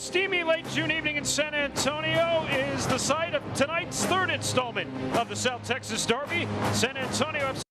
steamy late June evening in San Antonio is the site of tonight's third installment of the South Texas Derby. San Antonio FC.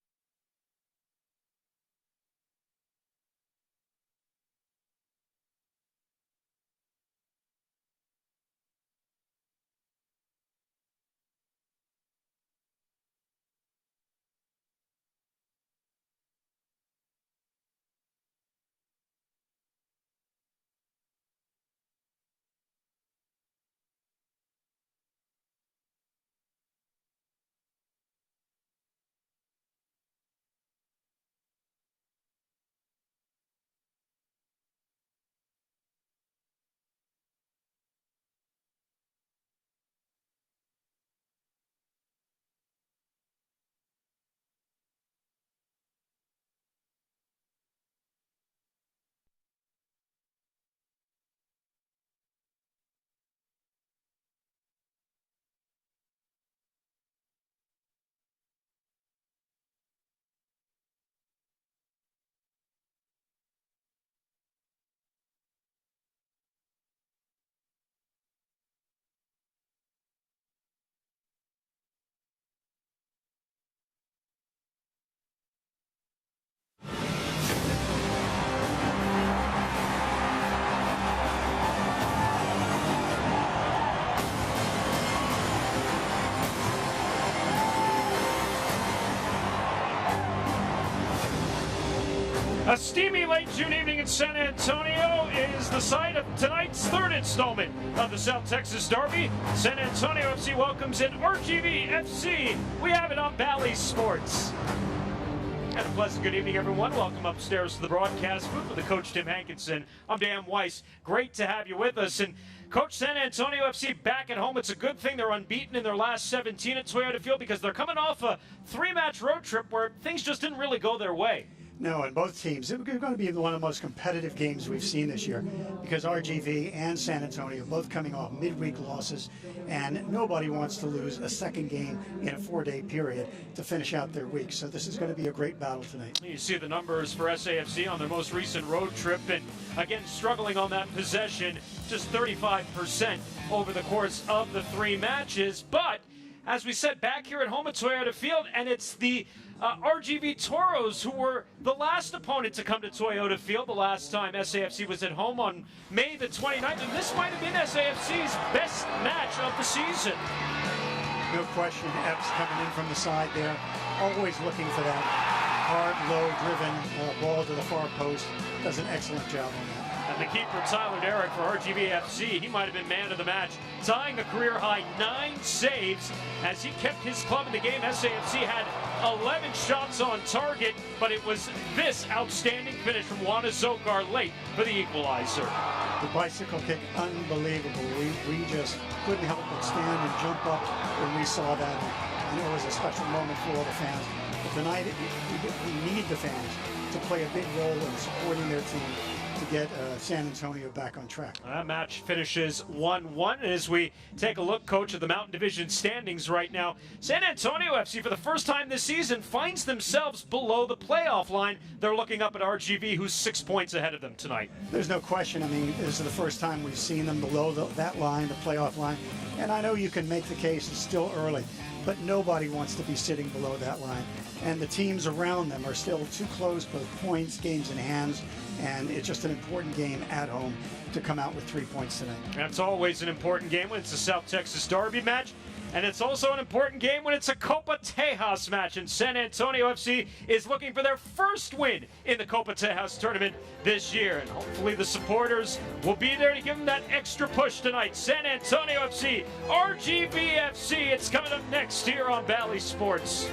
A steamy late June evening in San Antonio is the site of tonight's third installment of the South Texas Derby. San Antonio FC welcomes in RGV FC. We have it on Bally Sports. And a pleasant good evening, everyone. Welcome upstairs to the broadcast booth with the coach, Tim Hankinson. I'm Dan Weiss. Great to have you with us. And Coach, San Antonio FC back at home. It's a good thing they're unbeaten in their last 17 at Toyota Field because they're coming off a three-match road trip where things just didn't really go their way. No, and both teams, it's going to be one of the most competitive games we've seen this year because RGV and San Antonio both coming off midweek losses, and nobody wants to lose a second game in a 4-day period to finish out their week. So this is going to be a great battle tonight. You see the numbers for SAFC on their most recent road trip, and again, struggling on that possession, just 35% over the course of the three matches. But as we said, back here at home at Toyota Field, and it's the RGV Toros who were the last opponent to come to Toyota Field the last time SAFC was at home on May the 29th, and this might have been SAFC's best match of the season. No question, Epps coming in from the side there, always looking for that hard, low-driven ball to the far post. Does an excellent job on that. And the keeper, Tyler Derrick, for RGV FC, he might have been man of the match, tying a career-high 9 saves as he kept his club in the game. SAFC had 11 shots on target, but it was this outstanding finish from Juana Zokar late for the equalizer. The bicycle kick, unbelievable. We just couldn't help but stand and jump up when we saw that. I know it was a special moment for all the fans. But tonight, we need the fans to play a big role in supporting their team to get San Antonio back on track. That match finishes 1-1. As we take a look, Coach, at the Mountain Division standings right now, San Antonio FC, for the first time this season, finds themselves below the playoff line. They're looking up at RGV, who's 6 points ahead of them tonight. There's no question. I mean, this is the first time we've seen them below that line, the playoff line. And I know you can make the case it's still early, but nobody wants to be sitting below that line. And the teams around them are still too close, both points, games in hands, and it's just an important game at home to come out with 3 points tonight. That's always an important game when it's a South Texas Derby match, and it's also an important game when it's a Copa Tejas match, and San Antonio FC is looking for their first win in the Copa Tejas tournament this year, and hopefully the supporters will be there to give them that extra push tonight. San Antonio FC, RGV FC, it's coming up next here on Bally Sports.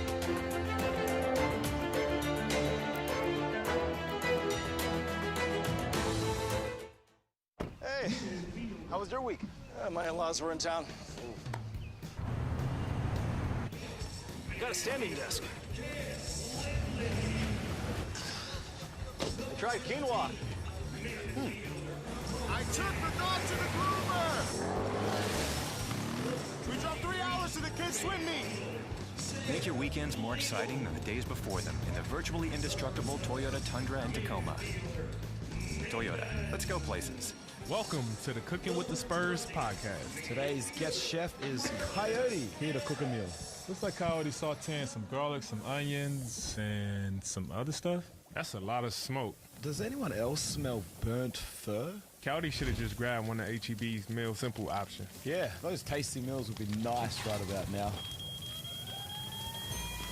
Hey, how was your week? My in-laws were in town. Got a standing desk. I tried quinoa. I took the dog to the groomer. We drove 3 hours to the kids' swim meet. Make your weekends more exciting than the days before them in the virtually indestructible Toyota Tundra and Tacoma. Toyota, let's go places. Welcome to the Cooking with the Spurs podcast. Today's guest chef is Coyote, here to cook a meal. Looks like Coyote sauteing some garlic, some onions, and some other stuff. That's a lot of smoke. Does anyone else smell burnt fur? Coyote should have just grabbed one of HEB's Meal Simple option. Yeah, those tasty meals would be nice right about now.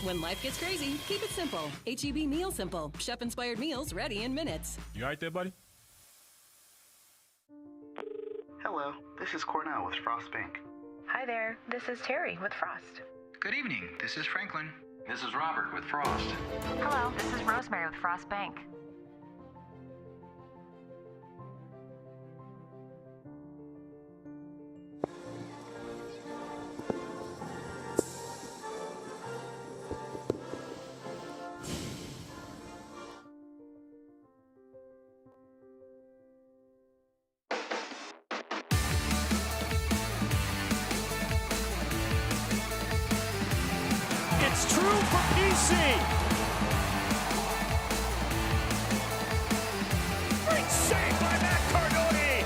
When life gets crazy, keep it simple. HEB Meal Simple. Chef-inspired meals ready in minutes. You all right there, buddy? Hello, this is Cornell with Frost Bank. Hi there, this is Terry with Frost. Good evening, this is Franklin. This is Robert with Frost. Hello, this is Rosemary with Frost Bank. It's true for PC. Great save by Matt Cardone.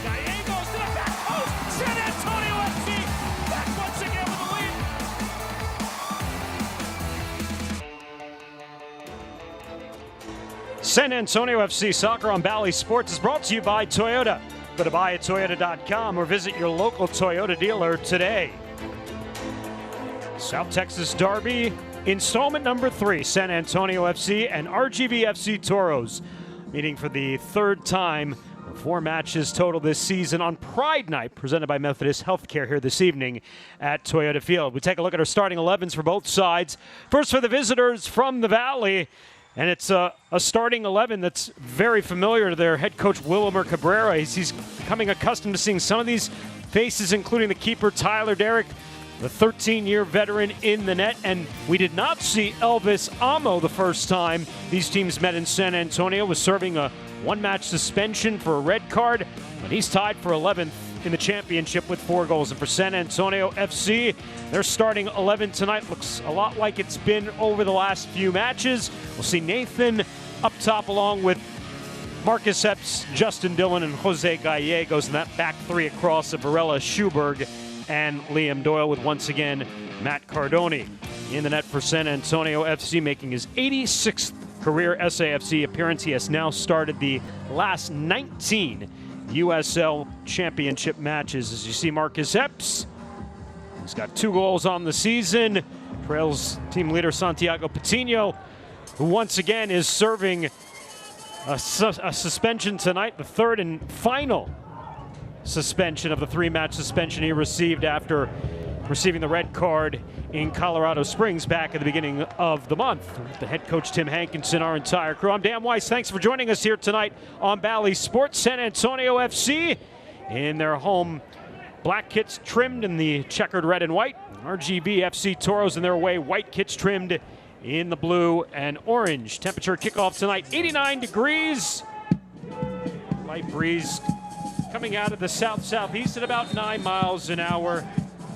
Gallegos to the back post. San Antonio FC back once again with the lead. San Antonio FC Soccer on Bally Sports is brought to you by Toyota. Go to buyatoyota.com or visit your local Toyota dealer today. South Texas Derby, installment number 3, San Antonio FC and RGV FC Toros, meeting for the third time. 4 matches total this season on Pride Night, presented by Methodist Healthcare here this evening at Toyota Field. We take a look at our starting 11s for both sides. First for the visitors from the Valley, and it's a starting 11 that's very familiar to their head coach, Wilmer Cabrera. He's becoming accustomed to seeing some of these faces, including the keeper, Tyler Derrick, the 13-year veteran in the net, and we did not see Elvis Amo the first time these teams met in San Antonio, was serving a one-match suspension for a red card, but he's tied for 11th in the championship with 4 goals. And for San Antonio FC, their starting 11 tonight looks a lot like it's been over the last few matches. We'll see Nathan up top along with Marcus Epps, Justin Dillon, and Jose Gallegos, and that back 3 across of Varela, Schuberg, and Liam Doyle, with once again Matt Cardone in the net for San Antonio FC, making his 86th career SAFC appearance. He has now started the last 19 USL Championship matches. As you see, Marcus Epps, he's got 2 goals on the season. Trails team leader Santiago Patino, who once again is serving a suspension tonight, the 3rd and final suspension of the 3-match suspension he received after receiving the red card in Colorado Springs back at the beginning of the month. The head coach, Tim Hankinson, our entire crew. I'm Dan Weiss. Thanks for joining us here tonight on Bally Sports. San Antonio FC in their home black kits trimmed in the checkered red and white. RGV FC Toros in their away white kits trimmed in the blue and orange. Temperature kickoff tonight, 89 degrees. Light breeze coming out of the south-southeast at about 9 miles an hour.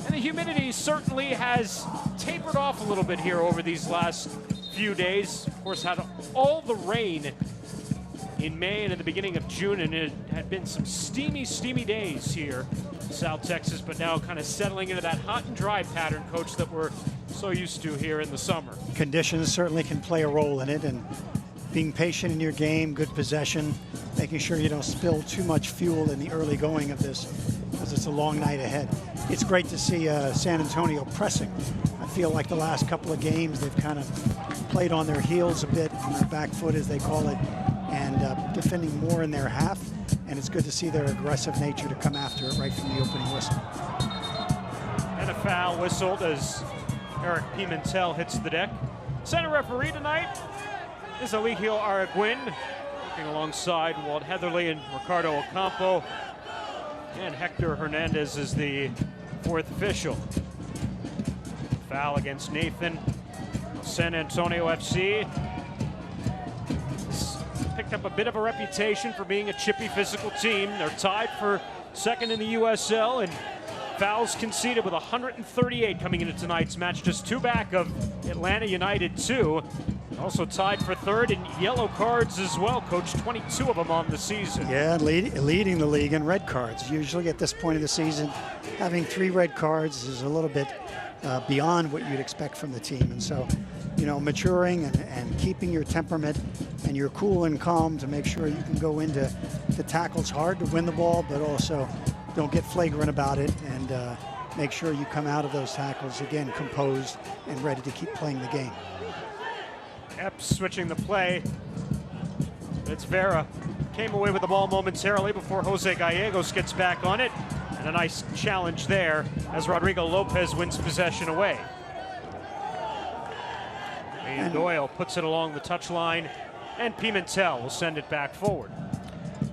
And the humidity certainly has tapered off a little bit here over these last few days. Of course, had all the rain in May and at the beginning of June, and it had been some steamy days here in South Texas, but now kind of settling into that hot and dry pattern, Coach, that we're so used to here in the summer. Conditions certainly can play a role in it, and being patient in your game, good possession, making sure you don't spill too much fuel in the early going of this, because it's a long night ahead. It's great to see San Antonio pressing. I feel like the last couple of games they've kind of played on their heels a bit, on their back foot as they call it, and defending more in their half, and it's good to see their aggressive nature to come after it right from the opening whistle. And a foul whistled as Eric Pimentel hits the deck. Center referee tonight is Eligio Araguin, working alongside Walt Heatherly and Ricardo Ocampo. And Hector Hernandez is the 4th official. Foul against Nathan. San Antonio FC has picked up a bit of a reputation for being a chippy, physical team. They're tied for 2nd in the USL, and fouls conceded with 138 coming into tonight's match, just 2 back of Atlanta United 2. Also tied for third in yellow cards as well, Coach. 22 of them on the season. Yeah, leading the league in red cards. Usually at this point of the season, having 3 red cards is a little bit beyond what you'd expect from the team. And so, you know, maturing and keeping your temperament and your cool and calm to make sure you can go into the tackles hard to win the ball, but also don't get flagrant about it, and make sure you come out of those tackles, again, composed and ready to keep playing the game. Epps switching the play. It's Vera. Came away with the ball momentarily before Jose Gallegos gets back on it. And a nice challenge there as Rodrigo Lopez wins possession away. And Doyle puts it along the touchline, and Pimentel will send it back forward.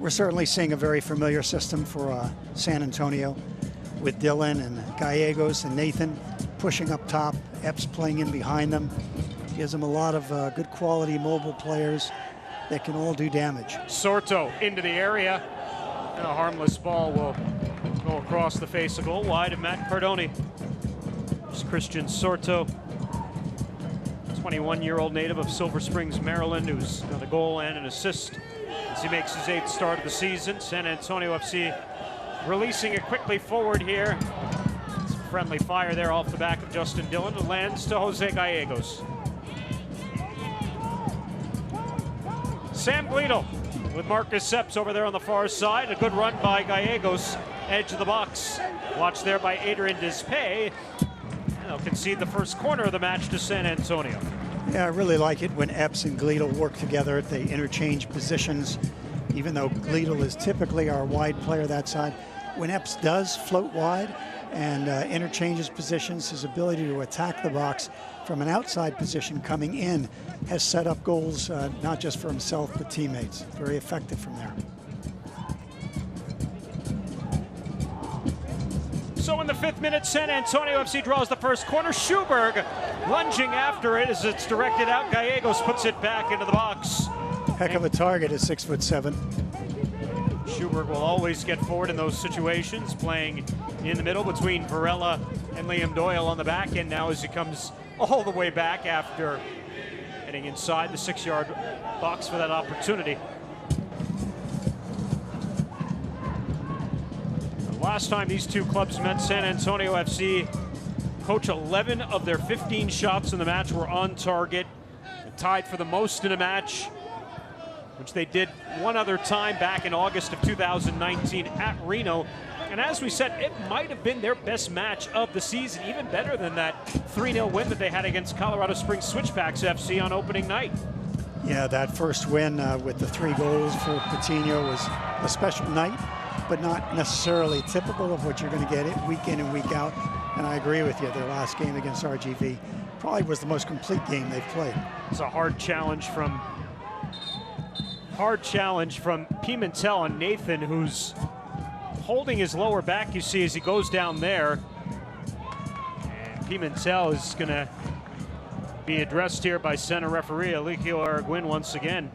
We're certainly seeing a very familiar system for San Antonio, with Dylan and Gallegos and Nathan pushing up top, Epps playing in behind them. Gives them a lot of good quality mobile players that can all do damage. Sorto into the area, and a harmless ball will go across the face of goal wide of Matt Cardoni. It's Christian Sorto, 21-year-old native of Silver Springs, Maryland, who's got a goal and an assist as he makes his 8th start of the season. San Antonio FC releasing it quickly forward here. Some friendly fire there off the back of Justin Dillon. It lands to Jose Gallegos. Sam Gleadle with Marcus Epps over there on the far side. A good run by Gallegos, edge of the box. Watch there by Adrian Dispay. And they'll concede the first corner of the match to San Antonio. Yeah, I really like it when Epps and Gleadle work together. They interchange positions, even though Gleadle is typically our wide player that side. When Epps does float wide and interchanges positions, his ability to attack the box from an outside position coming in has set up goals, not just for himself, but teammates. Very effective from there. So in the 5th minute, San Antonio FC draws the first corner. Schuberg lunging after it as it's directed out. Gallegos puts it back into the box. Heck of a target at 6'7". Schuberg will always get forward in those situations, playing in the middle between Varela and Liam Doyle on the back end now as he comes all the way back after heading inside the 6-yard box for that opportunity. The last time these two clubs met, San Antonio FC, Coach, 11 of their 15 shots in the match were on target, tied for the most in a match, which they did one other time back in August of 2019 at Reno. And as we said, it might have been their best match of the season, even better than that 3-0 win that they had against Colorado Springs Switchbacks FC on opening night. Yeah, that first win with the 3 goals for Patino was a special night, but not necessarily typical of what you're going to get it week in and week out. And I agree with you, their last game against RGV probably was the most complete game they've played. It's a hard challenge from Pimentel on Nathan, who's holding his lower back, you see, as he goes down there. And Pimentel is going to be addressed here by center referee Eligio Araguin once again.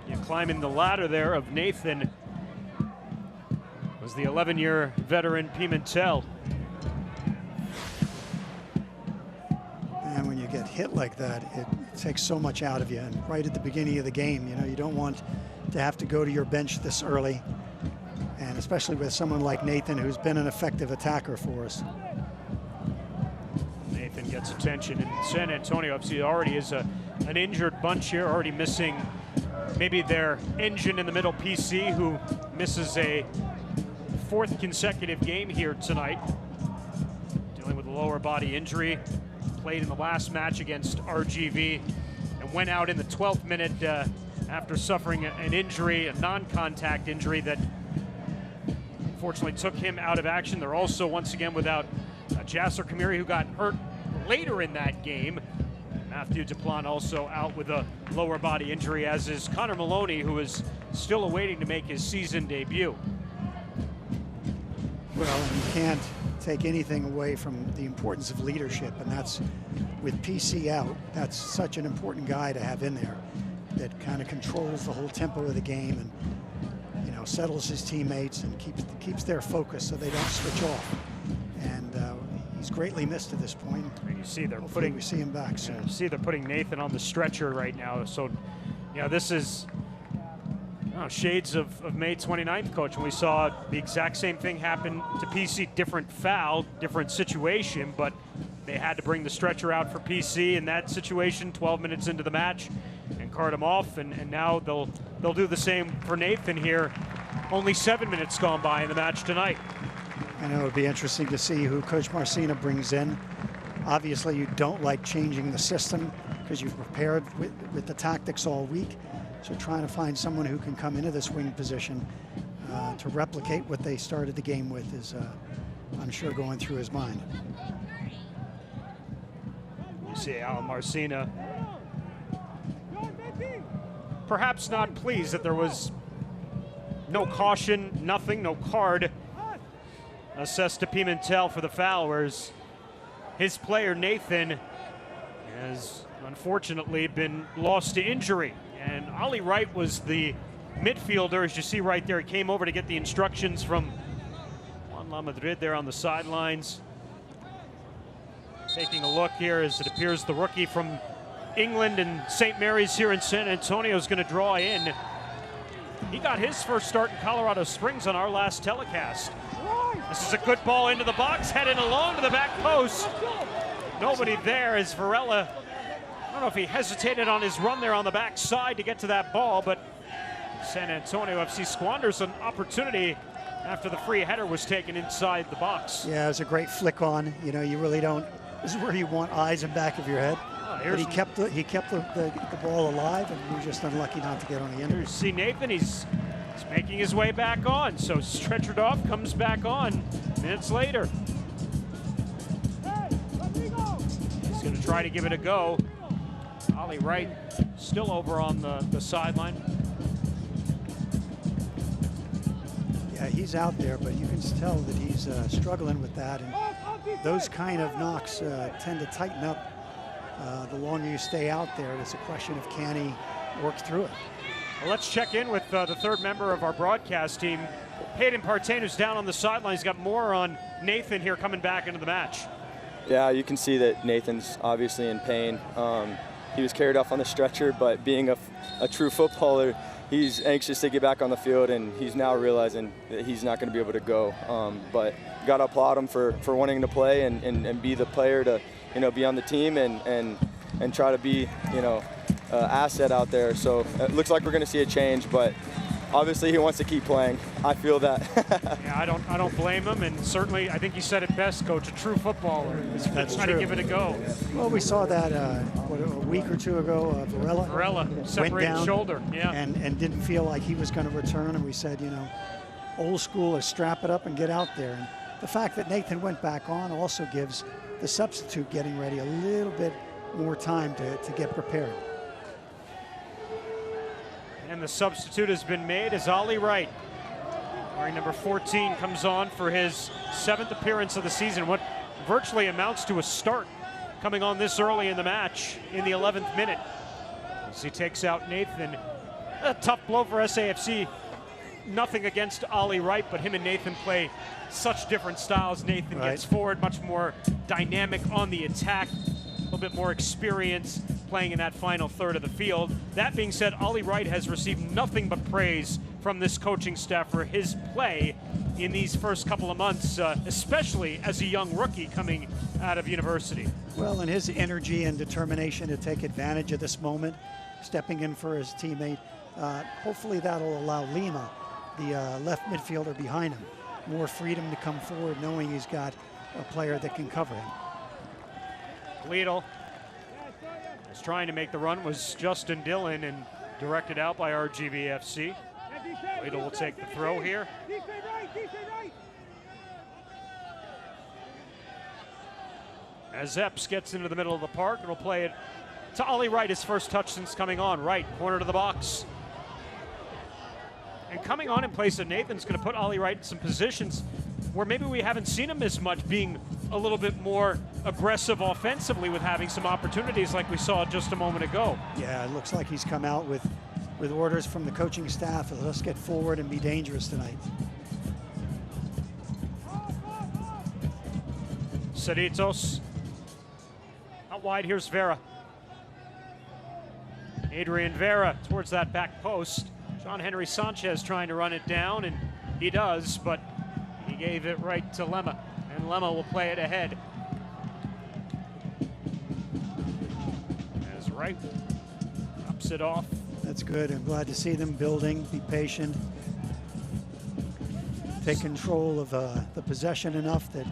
You're climbing the ladder there of Nathan was the 11-year veteran Pimentel. And when you get hit like that, it takes so much out of you. And right at the beginning of the game, you know, you don't want to have to go to your bench this early. And especially with someone like Nathan, who's been an effective attacker for us. Nathan gets attention, and San Antonio FC already is an injured bunch here, already missing maybe their engine in the middle, PC, who misses a 4th consecutive game here tonight, dealing with a lower body injury. Played in the last match against RGV and went out in the 12th minute after suffering an injury, a non-contact injury that unfortunately took him out of action. They're also once again without Jasser Kamiri, who got hurt later in that game. Matthew Duplan also out with a lower body injury, as is Connor Maloney, who is still awaiting to make his season debut. Well, you can't take anything away from the importance of leadership, and that's with PC out. That's such an important guy to have in there that kind of controls the whole tempo of the game and, you know, settles his teammates and keeps their focus so they don't switch off. And He's greatly missed at this point. And you see they're Hopefully we see him back soon. You see they're putting Nathan on the stretcher right now. So, this is shades of May 29th, Coach, when we saw the exact same thing happen to PC. Different foul, different situation, but they had to bring the stretcher out for PC in that situation 12 minutes into the match and cart him off. And now they'll do the same for Nathan here. Only 7 minutes gone by in the match tonight. I know it would be interesting to see who Coach Marcina brings in. Obviously, you don't like changing the system because you've prepared with the tactics all week. So trying to find someone who can come into this wing position to replicate what they started the game with is, I'm sure, going through his mind. You see Al Marcina perhaps not pleased that there was no caution, nothing, no card assessed to Pimentel for the foul, whereas his player Nathan has unfortunately been lost to injury. And Ollie Wright was the midfielder, as you see right there. He came over to get the instructions from Juan La Madrid there on the sidelines. Taking a look here as it appears the rookie from England and St. Mary's here in San Antonio is going to draw in. He got his first start in Colorado Springs on our last telecast. This is a good ball into the box, headed along to the back post. Nobody there as Varela, I don't know if he hesitated on his run there on the back side to get to that ball, but San Antonio FC squanders an opportunity after the free header was taken inside the box. Yeah, it was a great flick on. You know, you really don't, this is where you want eyes in back of your head. But he kept the ball alive, and we were just unlucky not to get on the end. You see Nathan, he's making his way back on. So stretchered off, comes back on minutes later. He's going to try to give it a go. Ollie Wright still over on the sideline. Yeah, he's out there, but you can tell that he's struggling with that. And those kind of knocks tend to tighten up the longer you stay out there. It's a question of can he work through it. Well, let's check in with the third member of our broadcast team, Hayden Partain, who's down on the sideline. He's got more on Nathan here coming back into the match. Yeah, you can see that Nathan's obviously in pain. He was carried off on the stretcher, but being a true footballer, he's anxious to get back on the field, and he's now realizing that he's not going to be able to go. But got to applaud him for wanting to play and be the player to, be on the team and try to be, asset out there. So it looks like we're going to see a change, but obviously he wants to keep playing. I feel that. Yeah, I don't blame him, and certainly I think you said it best, Coach. A true footballer is going to try to give it a go. Well, we saw that a week or two ago. Varela separated shoulder, yeah, and didn't feel like he was going to return. And we said, old school is strap it up and get out there. And the fact that Nathan went back on also gives the substitute getting ready a little bit more time to get prepared. And the substitute has been made as Ollie Wright, wearing number 14, comes on for his 7th appearance of the season. What virtually amounts to a start, coming on this early in the match in the 11th minute. As he takes out Nathan. A tough blow for SAFC. Nothing against Ollie Wright, but him and Nathan play such different styles. Nathan gets forward, much more dynamic on the attack, a little bit more experience playing in that final third of the field. That being said, Ollie Wright has received nothing but praise from this coaching staff for his play in these first couple of months, especially as a young rookie coming out of university. Well, and his energy and determination to take advantage of this moment, stepping in for his teammate, hopefully that'll allow Lima, the left midfielder behind him, more freedom to come forward, knowing he's got a player that can cover him. Lidl was trying to make the run, was Justin Dillon, and directed out by RGVFC. Lidl will take the throw here. As Epps gets into the middle of the park, and will play it to Ollie Wright, his first touch since coming on. Right, corner to the box. And coming on in place of Nathan's going to put Ollie Wright in some positions where maybe we haven't seen him as much, being a little bit more aggressive offensively with having some opportunities like we saw just a moment ago. Yeah, it looks like he's come out with orders from the coaching staff of let's get forward and be dangerous tonight. Cerritos. Out wide, here's Vera. Adrian Vera towards that back post. John Henry Sanchez trying to run it down, and he does, but he gave it right to Lemma, and Lemma will play it ahead. As Wright drops it off. That's good. I'm glad to see them building, be patient, take control of the possession enough that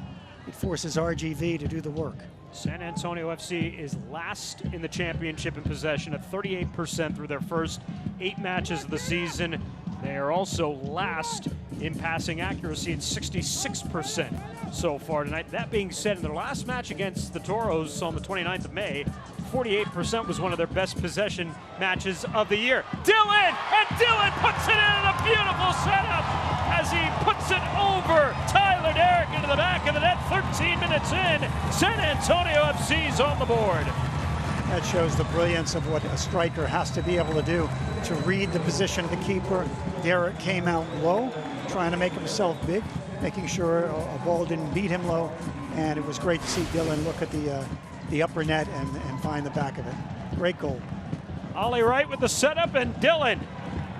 it forces RGV to do the work. San Antonio FC is last in the championship in possession at 38% through their first 8 matches of the season. They are also last in passing accuracy at 66% so far tonight. That being said, in their last match against the Toros on the 29th of May, 48% was one of their best possession matches of the year. Dillon, and Dillon puts it in a beautiful setup as he puts it over Tyler Derrick into the back of the net. 13 minutes in, San Antonio FC's on the board. That shows the brilliance of what a striker has to be able to do to read the position of the keeper. Derrick came out low, trying to make himself big, making sure a ball didn't beat him low, and it was great to see Dillon look at the upper net and find the back of it. Great goal. Ollie Wright with the setup, and Dillon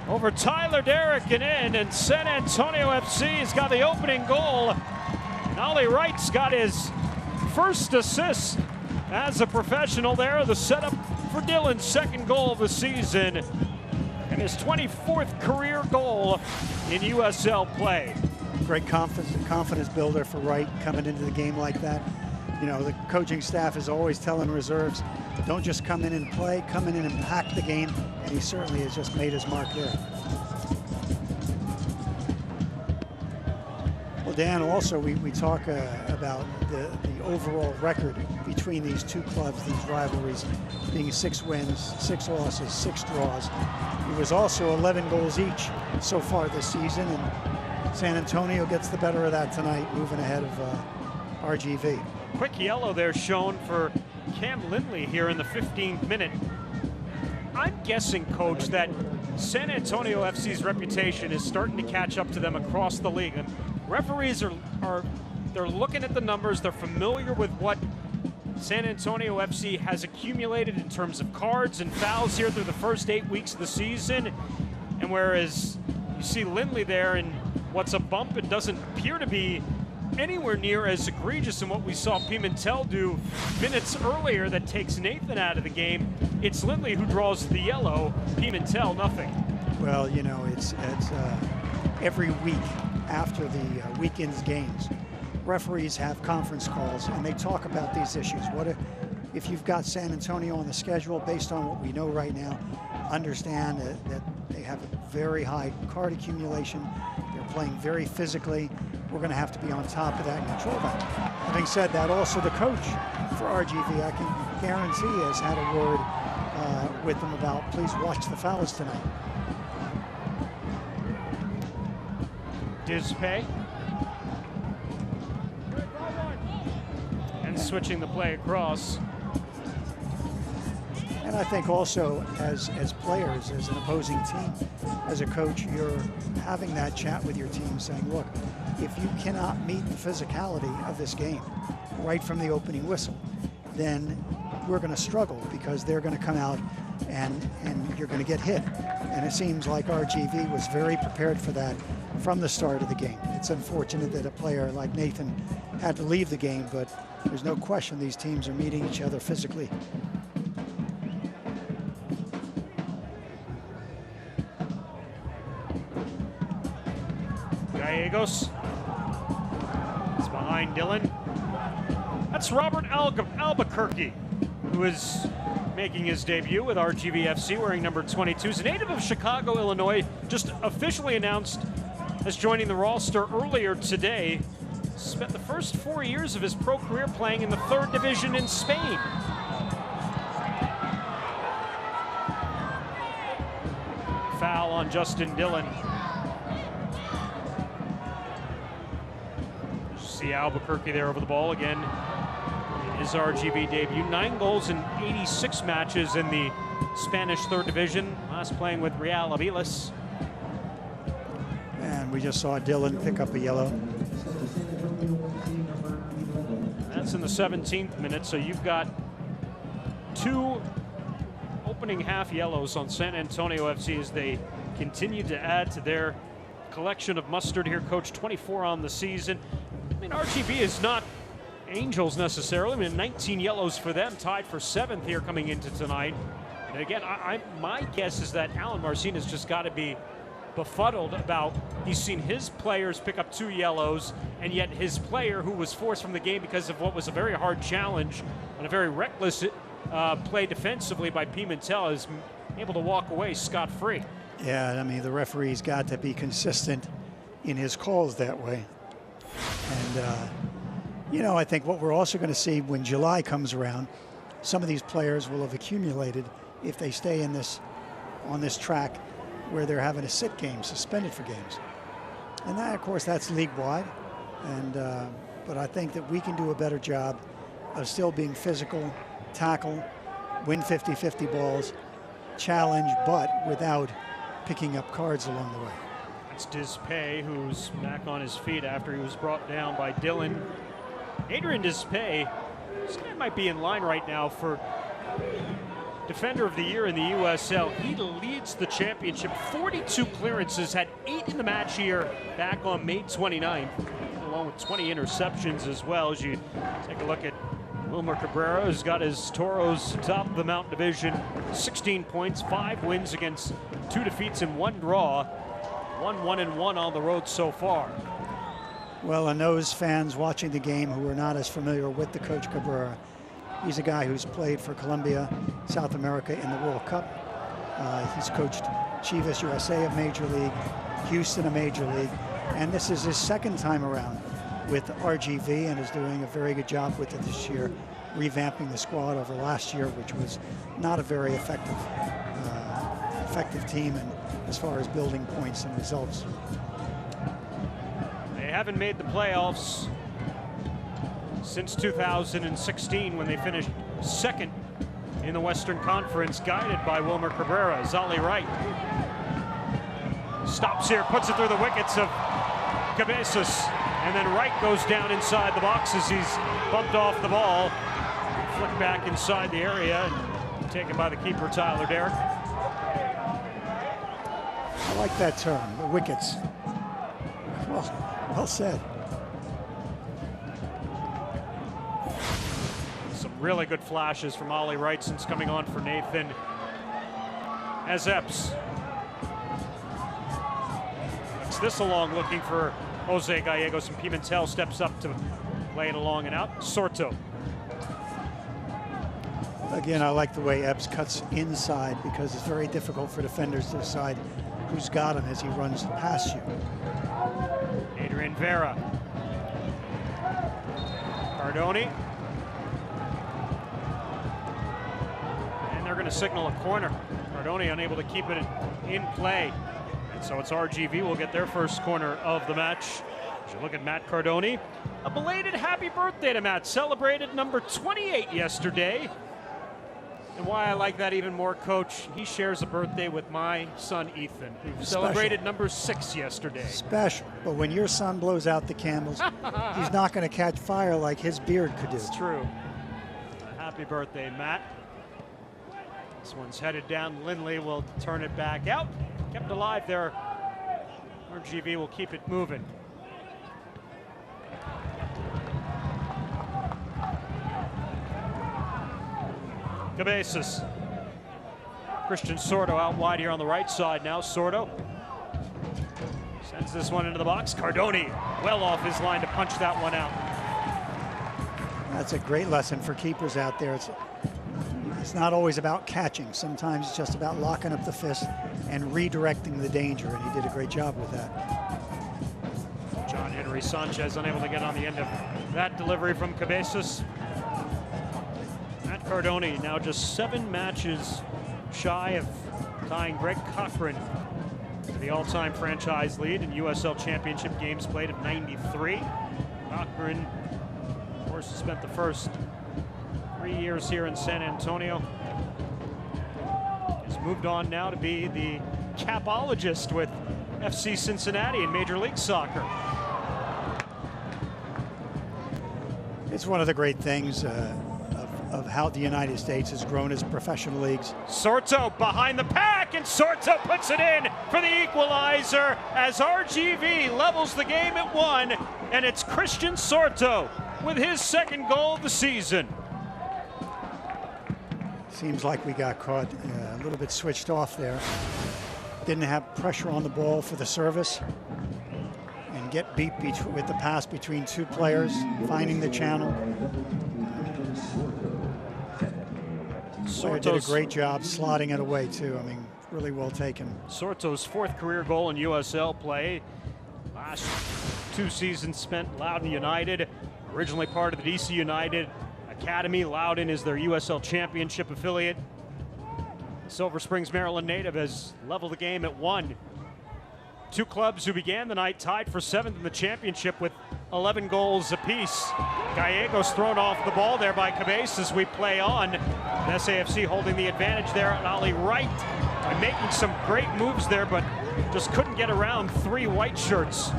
over Tyler Derrick and in, and San Antonio FC's got the opening goal. And Ollie Wright's got his first assist as a professional there. The setup for Dillon's second goal of the season and his 24th career goal in USL play. Great confidence builder for Wright coming into the game like that. You know, the coaching staff is always telling reserves, don't just come in and play, come in and impact the game, and he certainly has just made his mark there. Well, Dan, also we talk about the overall record between these two clubs, these rivalries, being 6 wins, 6 losses, 6 draws. It was also 11 goals each so far this season, and San Antonio gets the better of that tonight, moving ahead of RGV. Quick yellow there shown for Cam Lindley here in the 15th minute. I'm guessing, Coach, that San Antonio FC's reputation is starting to catch up to them across the league. And referees they're looking at the numbers, they're familiar with what San Antonio FC has accumulated in terms of cards and fouls here through the first 8 weeks of the season. And whereas you see Lindley there in what's a bump, it doesn't appear to be anywhere near as egregious in what we saw Pimentel do minutes earlier that takes Nathan out of the game. It's Lindley who draws the yellow, Pimentel nothing. Well, you know, it's every week after the weekend's games, referees have conference calls and they talk about these issues. What if you've got San Antonio on the schedule, based on what we know right now, understand that they have a very high card accumulation, they're playing very physically. We're going to have to be on top of that and control that. Having said that, also the coach for RGV, I can guarantee, has had a word with them about, please watch the fouls tonight. Dispay. And switching the play across. And I think also as players, as an opposing team, as a coach, you're having that chat with your team saying, look, if you cannot meet the physicality of this game right from the opening whistle, then we're going to struggle because they're going to come out and you're going to get hit. And it seems like RGV was very prepared for that from the start of the game. It's unfortunate that a player like Nathan had to leave the game, but there's no question these teams are meeting each other physically. Gallegos. It's behind Dillon. That's Robert Albuquerque, who is making his debut with RGV FC wearing number 22. He's a native of Chicago, Illinois, just officially announced as joining the roster earlier today. Spent the first 4 years of his pro career playing in the 3rd division in Spain. Foul on Justin Dillon. See Albuquerque there over the ball again. His RGV debut, 9 goals in 86 matches in the Spanish 3rd division. Last playing with Real Aviles. And we just saw Dillon pick up a yellow. That's That's in the 17th minute, so you've got 2 opening half yellows on San Antonio FC as they continue to add to their collection of mustard here, Coach. 24 on the season. I mean, RGV is not angels necessarily. I mean, 19 yellows for them, tied for 7th here coming into tonight. And again, my guess is that Alan Marcin's just got to be befuddled about he's seen his players pick up 2 yellows, and yet his player, who was forced from the game because of what was a very hard challenge and a very reckless play defensively by Pimentel, is able to walk away scot-free. Yeah, I mean, the referee's got to be consistent in his calls that way. And, you know, I think what we're also going to see when July comes around, some of these players will have accumulated if they stay in this, on this track where they're having to sit games, suspended for games. And that, of course, that's league-wide. And, but I think that we can do a better job of still being physical, tackle, win 50-50 balls, challenge, but without picking up cards along the way. That's Dispay, who's back on his feet after he was brought down by Dylan. Adrian Dispay, this guy might be in line right now for Defender of the Year in the USL. He leads the championship, 42 clearances, had 8 in the match here back on May 29th, along with 20 interceptions as well. As you take a look at Wilmer Cabrera, who's got his Toros top of the Mountain Division, 16 points, 5 wins against 2 defeats and 1 draw, 1-1-1 on the road so far. Well, and those fans watching the game who are not as familiar with the Coach Cabrera, he's a guy who's played for Colombia, South America in the World Cup. He's coached Chivas USA of Major League, Houston of Major League, and this is his 2nd time around with RGV and is doing a very good job with it this year, revamping the squad over last year, which was not a very effective team and as far as building points and results. They haven't made the playoffs since 2016 when they finished 2nd in the Western Conference, guided by Wilmer Cabrera. Zali Wright stops here, puts it through the wickets of Cabezas, and then Wright goes down inside the box as he's bumped off the ball. Flicked back inside the area and taken by the keeper, Tyler Derrick. I like that term, the wickets. Well said. Some really good flashes from Ollie Wright since coming on for Nathan. As Epps puts this along, looking for Jose Gallegos, and Pimentel steps up to play it along and out. Sorto. Again, I like the way Epps cuts inside because it's very difficult for defenders to decide who's got him as he runs past you. Adrian Vera. Cardoni. And they're going to signal a corner. Cardoni unable to keep it in play. And so it's RGV will get their first corner of the match. As you look at Matt Cardoni, a belated happy birthday to Matt. Celebrated number 28 yesterday. And why I like that even more, Coach, he shares a birthday with my son, Ethan, who celebrated number 6 yesterday. Special. But when your son blows out the candles, he's not going to catch fire like his beard could do. It's true. Happy birthday, Matt. This one's headed down. Lindley will turn it back out. Kept alive there. RGV will keep it moving. Cabezas. Christian Sordo out wide here on the right side now. Sordo sends this one into the box. Cardoni well off his line to punch that one out. That's a great lesson for keepers out there. It's not always about catching. Sometimes it's just about locking up the fist and redirecting the danger, and he did a great job with that. John Henry Sanchez unable to get on the end of that delivery from Cabezas. Matt Cardoni now just 7 matches shy of tying Greg Cochran to the all-time franchise lead in USL Championship games played of 93. Cochran, of course, has spent the first 3 years here in San Antonio. He's moved on now to be the capologist with FC Cincinnati in Major League Soccer. It's one of the great things of how the United States has grown as professional leagues. Sorto behind the pack, and Sorto puts it in for the equalizer as RGV levels the game at 1, and it's Christian Sorto with his second goal of the season. Seems like we got caught a little bit switched off there. Didn't have pressure on the ball for the service, and get beat with the pass between two players, finding the channel. Sorto did a great job slotting it away too. I mean, really well taken. Sorto's 4th career goal in USL play. Last 2 seasons spent Loudoun United, originally part of the DC United Academy. Loudoun is their USL Championship affiliate. Silver Springs, Maryland native has leveled the game at 1. 2 clubs who began the night tied for 7th in the championship with 11 goals apiece. Gallegos thrown off the ball there by Cabeza as we play on. SAFC holding the advantage there, and Ollie Wright by making some great moves there, but just couldn't get around 3 white shirts.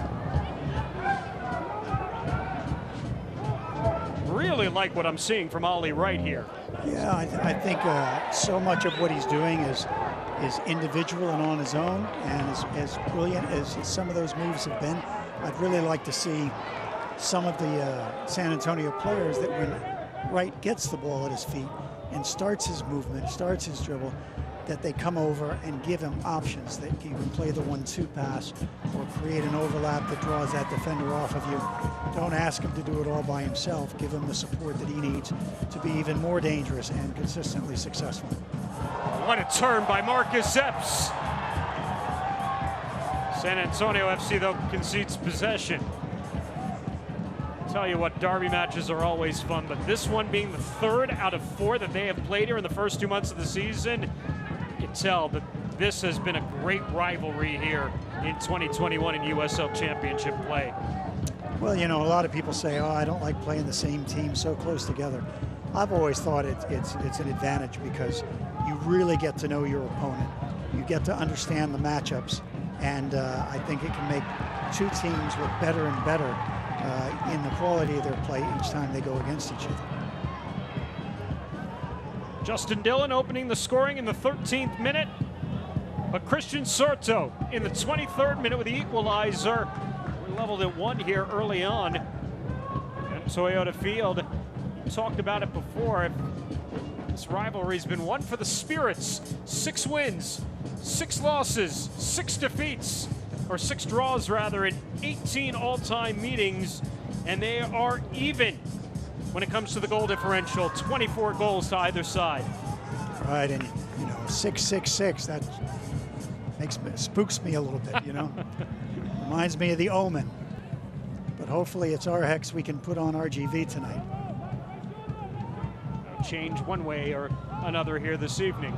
Really like what I'm seeing from Ollie Wright here. Yeah, I think so much of what he's doing is individual and on his own, and as brilliant as some of those moves have been, I'd really like to see some of the San Antonio players that when Wright gets the ball at his feet and starts his movement, starts his dribble, that they come over and give him options, that he can play the 1-2 pass or create an overlap that draws that defender off of you. Don't ask him to do it all by himself. Give him the support that he needs to be even more dangerous and consistently successful. What a turn by Marcus Epps. San Antonio FC, though, concedes possession. Tell you what, derby matches are always fun, but this one being the 3rd out of 4 that they have played here in the first 2 months of the season, you can tell that this has been a great rivalry here in 2021 in USL Championship play. Well, you know, a lot of people say, oh, I don't like playing the same team so close together. I've always thought it's an advantage because you really get to know your opponent. You get to understand the matchups, and I think it can make 2 teams look better and better in the quality of their play each time they go against each other. Justin Dillon opening the scoring in the 13th minute, but Christian Sorto in the 23rd minute with the equalizer. We're leveled at 1 here early on at Toyota Field. We talked about it before. This rivalry's been one for the Spirits. 6 wins, 6 losses, 6 defeats, or 6 draws rather, in 18 all-time meetings, and they are even when it comes to the goal differential. 24 goals to either side. Right, and you know, 666, that spooks me a little bit, you know. Reminds me of the Omen. But hopefully it's our hex we can put on RGV tonight. Change one way or another here this evening.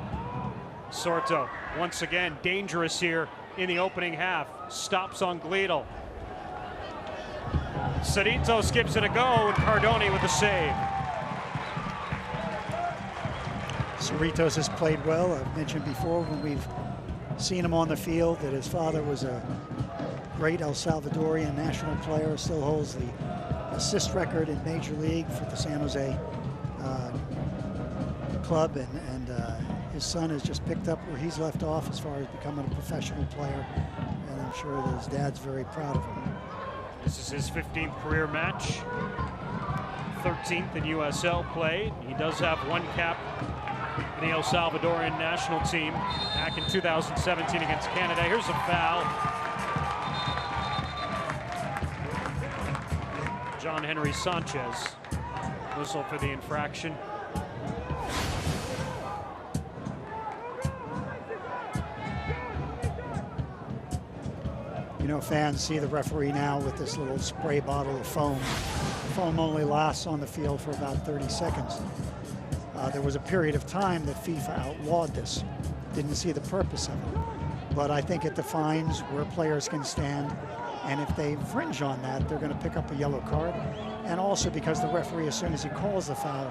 Sorto, once again, dangerous here in the opening half. Stops on Gleadle. Cerritos gives it a go, and Cardoni with the save. Cerritos has played well. I've mentioned before when we've seen him on the field that his father was a great El Salvadorian national player, still holds the assist record in Major League for the San Jose club, and his son has just picked up where he's left off as far as becoming a professional player, and I'm sure that his dad's very proud of him. This is his 15th career match, 13th in USL play. He does have 1 cap in the El Salvadorian national team back in 2017 against Canada. Here's a foul. John Henry Sanchez, whistle for the infraction. You know, fans see the referee now with this little spray bottle of foam. Foam only lasts on the field for about 30 seconds. There was a period of time that FIFA outlawed this. Didn't see the purpose of it. But I think it defines where players can stand, and if they infringe on that, they're going to pick up a yellow card. And also because the referee, as soon as he calls the foul,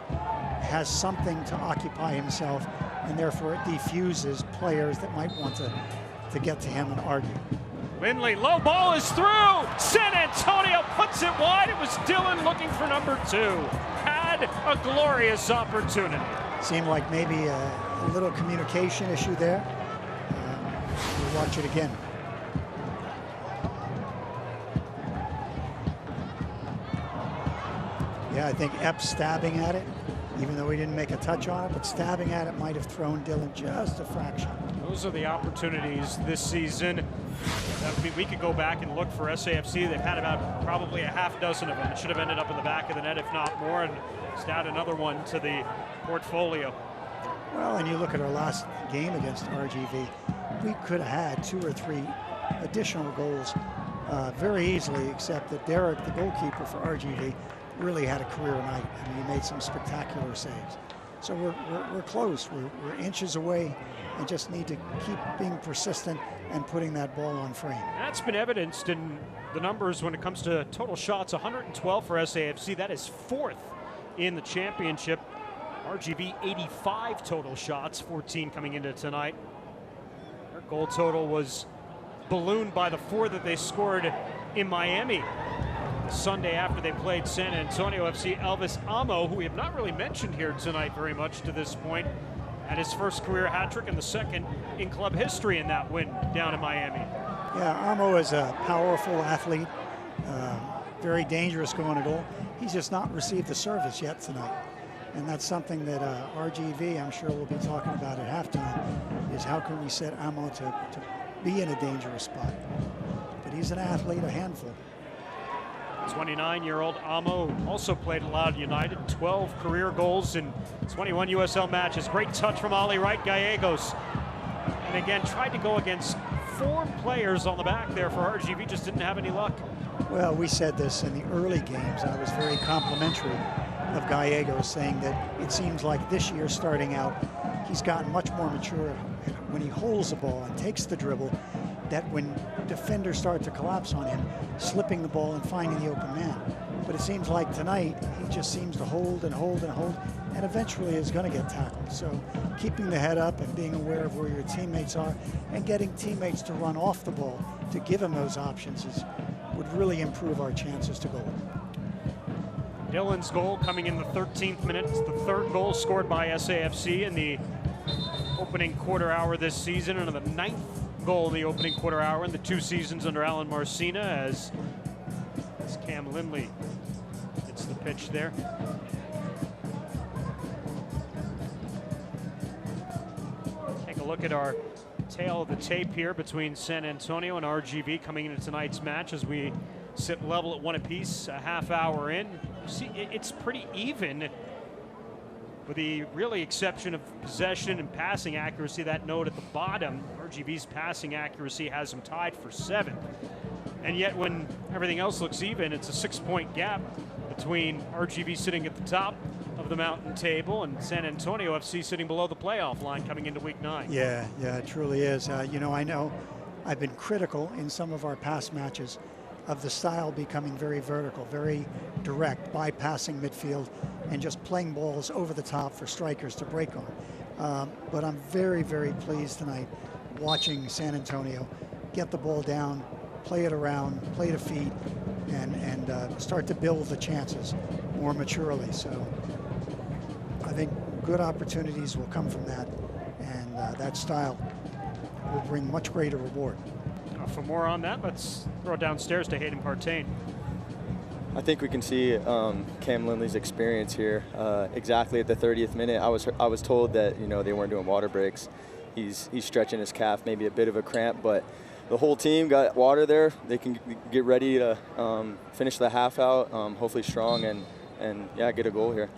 has something to occupy himself, and therefore it defuses players that might want to get to him and argue. Lindley, low ball is through. San Antonio puts it wide. It was Dillon looking for number 2. Had a glorious opportunity. Seemed like maybe a little communication issue there. We'll watch it again. Yeah, I think Epps stabbing at it, even though he didn't make a touch on it, but stabbing at it might have thrown Dillon just a fraction. Those are the opportunities this season. We could go back and look for SAFC. They've had about probably a half dozen of them. It should have ended up in the back of the net, if not more, and just add another one to the portfolio. Well, and you look at our last game against RGV, we could have had 2 or 3 additional goals very easily, except that Derek, the goalkeeper for RGV, really had a career night. I mean, he made some spectacular saves. So we're close. We're inches away and just need to keep being persistent and putting that ball on frame. That's been evidenced in the numbers when it comes to total shots. 112 for SAFC. That is 4th in the championship. RGV 85 total shots, 14 coming into tonight. Their goal total was ballooned by the 4 that they scored in Miami Sunday after they played San Antonio FC. Elvis Amo, who we have not really mentioned here tonight very much to this point, had his first career hat trick and the second in club history in that win down in Miami. Yeah, Amo is a powerful athlete, very dangerous going to goal. He's just not received the service yet tonight. And that's something that RGV, I'm sure, will be talking about at halftime, is how can we set Amo to be in a dangerous spot. But he's an athlete, a handful. 29-year-old Amo also played at Loudoun United, 12 career goals in 21 USL matches. Great touch from Ali Wright Gallegos. And again, tried to go against 4 players on the back there for RGV, just didn't have any luck. Well, we said this in the early games. I was very complimentary of Gallegos, saying that it seems like this year starting out, he's gotten much more mature when he holds the ball and takes the dribble, that when defenders start to collapse on him, slipping the ball and finding the open man. But it seems like tonight, he just seems to hold and hold and hold, and eventually is going to get tackled. So keeping the head up and being aware of where your teammates are and getting teammates to run off the ball to give him those options would really improve our chances to goal. Dillon's goal coming in the 13th minute. It's the 3rd goal scored by SAFC in the opening quarter hour this season, and the 9th goal in the opening quarter hour in the 2 seasons under Alan Marcina, as Cam Lindley hits the pitch there. Take a look at our tail of the tape here between San Antonio and RGV coming into tonight's match as we sit level at 1 apiece, a half hour in. See, it's pretty even, with the really exception of possession and passing accuracy. That note at the bottom, RGV's passing accuracy has them tied for 7th. And yet when everything else looks even, it's a 6-point gap between RGV sitting at the top of the mountain table and San Antonio FC sitting below the playoff line coming into week 9. Yeah, it truly is. You know, I know I've been critical in some of our past matches of the style becoming very vertical, very direct, bypassing midfield and just playing balls over the top for strikers to break on. But I'm very, very pleased tonight watching San Antonio get the ball down, play it around, play to feet, and start to build the chances more maturely. So I think good opportunities will come from that, and that style will bring much greater reward. For more on that, let's throw it downstairs to Hayden Partain. I think we can see Cam Lindley's experience here exactly at the 30th minute. I was told that they weren't doing water breaks. He's stretching his calf, maybe a bit of a cramp, but the whole team got water there. They can get ready to finish the half out, hopefully strong, and yeah, get a goal here.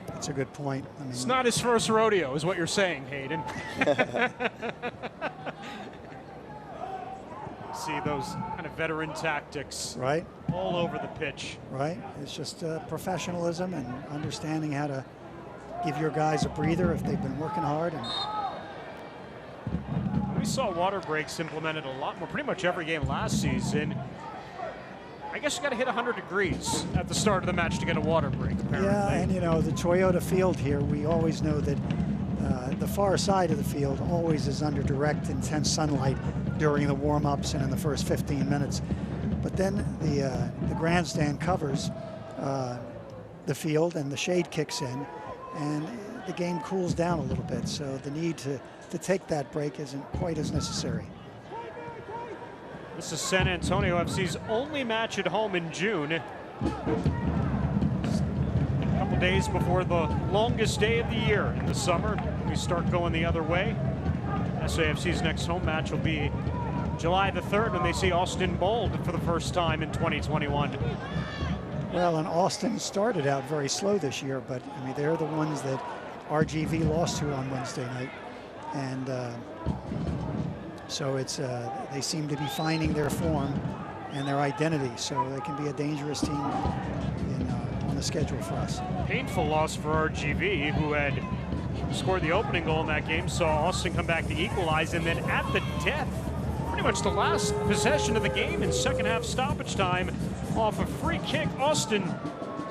That's a good point. I mean, it's not his first rodeo, is what you're saying, Hayden. See those kind of veteran tactics, right, all over the pitch. Right. It's just professionalism and understanding how to give your guys a breather if they've been working hard. And we saw water breaks implemented a lot more, pretty much every game last season. I guess you got to hit 100 degrees at the start of the match to get a water break, apparently. Yeah, and the Toyota field here, we always know that the far side of the field always is under direct, intense sunlight during the warm-ups and in the first 15 minutes. But then the grandstand covers the field and the shade kicks in, and the game cools down a little bit. So the need to take that break isn't quite as necessary. This is San Antonio FC's only match at home in June. A couple days before the longest day of the year in the summer. We start going the other way. SAFC's next home match will be July the 3rd when they see Austin Bold for the first time in 2021. Well, and Austin started out very slow this year, but I mean, they're the ones that RGV lost to on Wednesday night. And so it's they seem to be finding their form and their identity, so they can be a dangerous team on the schedule for us. Painful loss for RGV, who had scored the opening goal in that game, saw Austin come back to equalize, and then at the death, pretty much the last possession of the game in second half stoppage time, off a free kick, Austin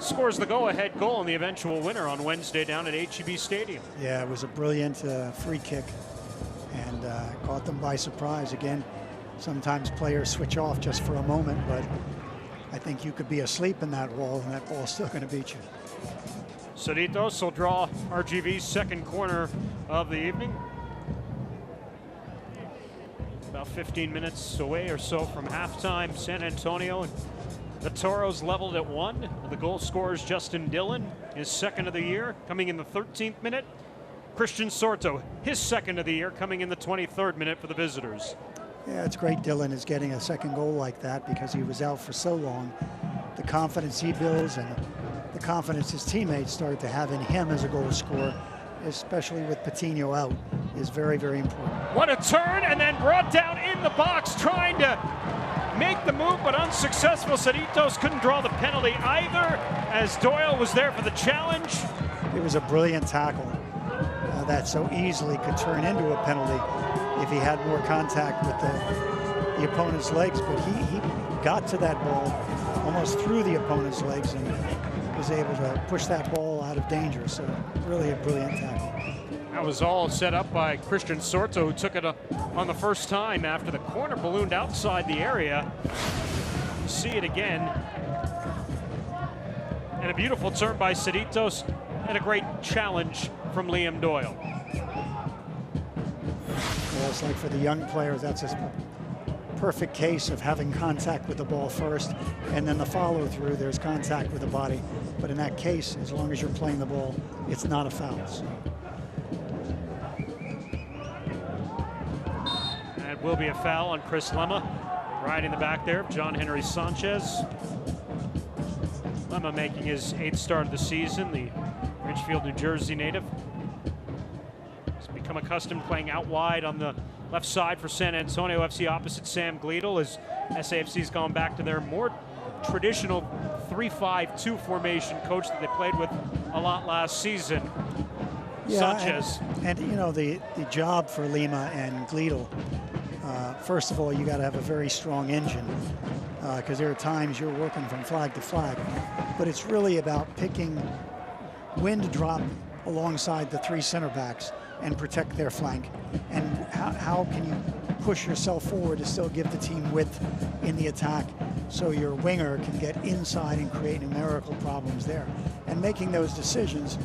scores the go-ahead goal and the eventual winner on Wednesday down at HEB Stadium. Yeah, it was a brilliant free kick, and caught them by surprise. Again, sometimes players switch off just for a moment, but I think you could be asleep in that wall and that ball's still going to beat you. Cerritos will draw RGV's second corner of the evening. About 15 minutes away or so from halftime. San Antonio and the Toros leveled at 1. The goal scorer is Justin Dillon, his second of the year, coming in the 13th minute. Christian Sorto, his second of the year, coming in the 23rd minute for the visitors. Yeah, it's great Dillon is getting a second goal like that because he was out for so long. The confidence he builds and the confidence his teammates start to have in him as a goal scorer, especially with Patino out, is very, very important. What a turn, and then brought down in the box, trying to make the move, but unsuccessful. Cerritos couldn't draw the penalty either, as Doyle was there for the challenge. It was a brilliant tackle that so easily could turn into a penalty if he had more contact with the opponent's legs, but he got to that ball almost through the opponent's legs and was able to push that ball out of danger. So really a brilliant tackle. That was all set up by Christian Sorto, who took it on the first time after the corner ballooned outside the area. See it again. And a beautiful turn by Cerritos and a great challenge from Liam Doyle. Well, it's like for the young players, that's a perfect case of having contact with the ball first, and then the follow through, there's contact with the body. But in that case, as long as you're playing the ball, it's not a foul. So. That will be a foul on Chris Lemma, right in the back there, John Henry Sanchez. Lemma making his 8th start of the season, the Ridgefield, New Jersey native. He's become accustomed playing out wide on the left side for San Antonio FC opposite Sam Gleadle, as SAFC's gone back to their more traditional 3-5-2 formation coach that they played with a lot last season. Yeah, Sanchez. And you know, the job for Lima and Gleadle, first of all, you got to have a very strong engine, because there are times you're working from flag to flag, but it's really about picking when to drop alongside the 3 center backs and protect their flank, and how can you push yourself forward to still give the team width in the attack so your winger can get inside and create numerical problems there. And making those decisions,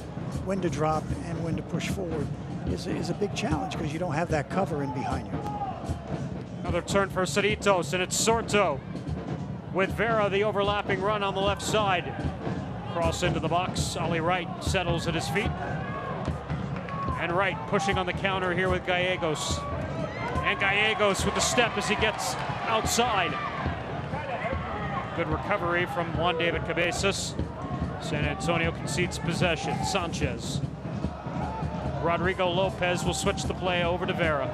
when to drop and when to push forward, is a big challenge because you don't have that cover in behind you. Another turn for Cerritos, and it's Sorto with Vera, the overlapping run on the left side. Cross into the box. Ollie Wright settles at his feet. And Wright pushing on the counter here with Gallegos. And Gallegos with the step as he gets outside. Good recovery from Juan David Cabezas. San Antonio concedes possession. Sanchez. Rodrigo Lopez will switch the play over to Vera.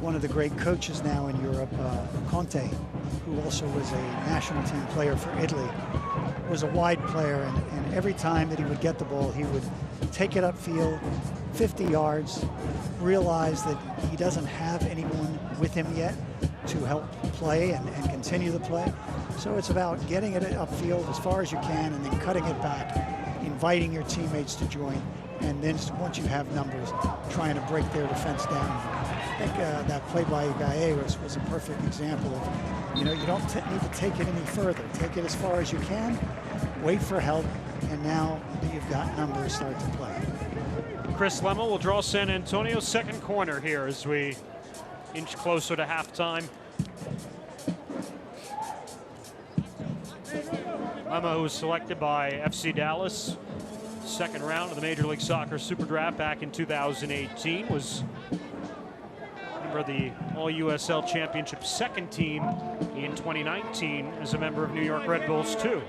One of the great coaches now in Europe, Conte, who also was a national team player for Italy, was a wide player, and every time that he would get the ball, he would take it upfield, 50 yards, realize that he doesn't have anyone with him yet to help play and continue the play. So it's about getting it upfield as far as you can and then cutting it back, inviting your teammates to join, And then once you have numbers, trying to break their defense down. I think that play by Gallegos was a perfect example of, you don't need to take it any further. Take it as far as you can, wait for help, and now that you've got numbers, start to play. Chris Lemma will draw San Antonio's second corner here as we inch closer to halftime. Lemma, who was selected by FC Dallas, second round of the Major League Soccer Super Draft back in 2018, was member of the All-USL Championship second team in 2019 as a member of New York Red Bulls too.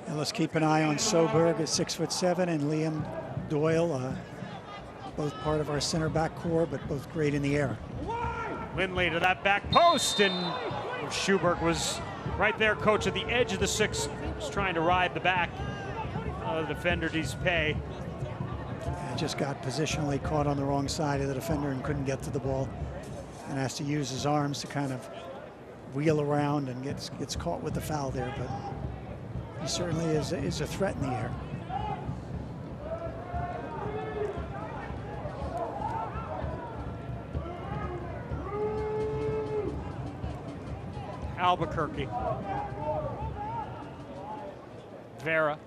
And let's keep an eye on Soberg at 6'7" and Liam Doyle, both part of our center back core, but both great in the air. Lindley to that back post, and Schuberg was right there, coach, at the edge of the six, just trying to ride the back of the defender Dispay. Just got positionally caught on the wrong side of the defender and couldn't get to the ball, and has to use his arms to kind of wheel around and gets caught with the foul there, but he certainly is a threat in the air. Albuquerque. Vera.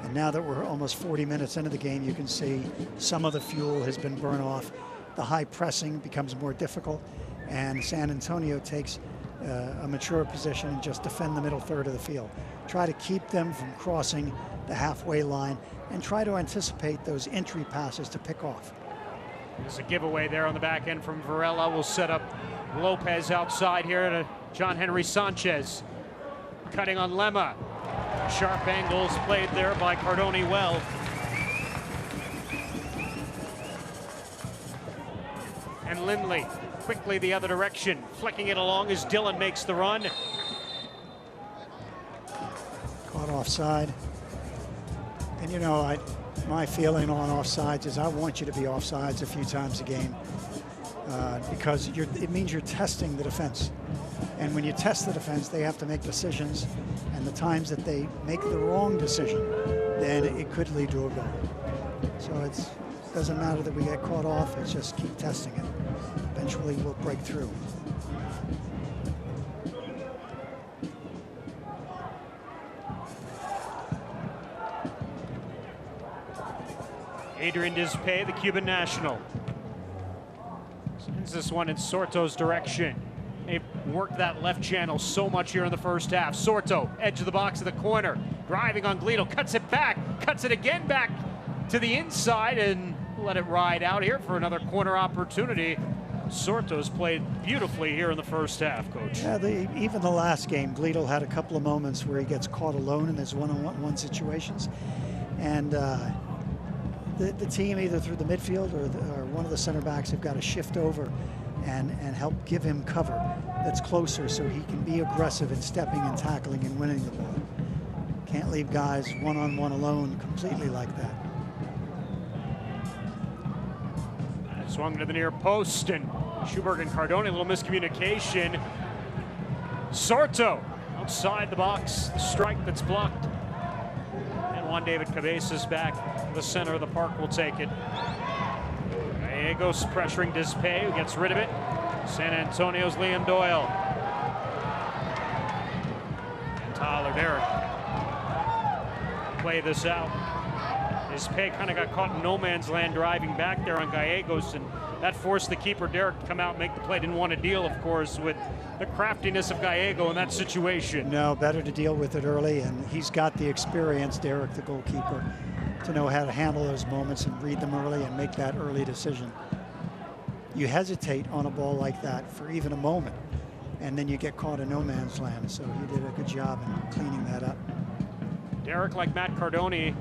And now that we're almost 40 minutes into the game, you can see some of the fuel has been burned off. The high pressing becomes more difficult, and San Antonio takes a mature position and just defend the middle third of the field. Try to keep them from crossing the halfway line and try to anticipate those entry passes to pick off. There's a giveaway there on the back end from Varela. We'll set up Lopez outside here to John Henry Sanchez. Cutting on Lemma. Sharp angles played there by Cardone well. And Lindley quickly the other direction, flicking it along as Dillon makes the run. Caught offside. And my feeling on offsides is I want you to be offsides a few times a game because it means you're testing the defense. And when you test the defense, they have to make decisions, and the times that they make the wrong decision, then it could lead to a goal. So it doesn't matter that we get caught off, it's just keep testing it. Eventually we'll break through. Adrian Dispay, the Cuban national. Sends this one in Sorto's direction. They've worked that left channel so much here in the first half. Sorto, edge of the box of the corner, driving on Glito, cuts it back, cuts it again back to the inside, and let it ride out here for another corner opportunity. Sorto's played beautifully here in the first half, Coach. Yeah, even the last game, Glito had a couple of moments where he gets caught alone in his one-on-one situations, and the team, either through the midfield or one of the center backs, have got to shift over and help give him cover that's closer so he can be aggressive in stepping and tackling and winning the ball. Can't leave guys one-on-one alone completely like that. Swung to the near post, and Schuberg and Cardone, a little miscommunication. Sorto outside the box, the strike that's blocked. And Juan David Cabezas back to the center of the park will take it. Gallegos pressuring Dispay, who gets rid of it. San Antonio's Liam Doyle. And Tyler Derrick play this out. Dispay kind of got caught in no man's land driving back there on Gallegos, and that forced the keeper Derrick to come out and make the play. Didn't want to deal, of course, with the craftiness of Gallego in that situation. No, better to deal with it early, and he's got the experience, Derrick, the goalkeeper, to know how to handle those moments and read them early and make that early decision. You hesitate on a ball like that for even a moment, and then you get caught in no man's land. So he did a good job in cleaning that up. Derrick, like Matt Cardone,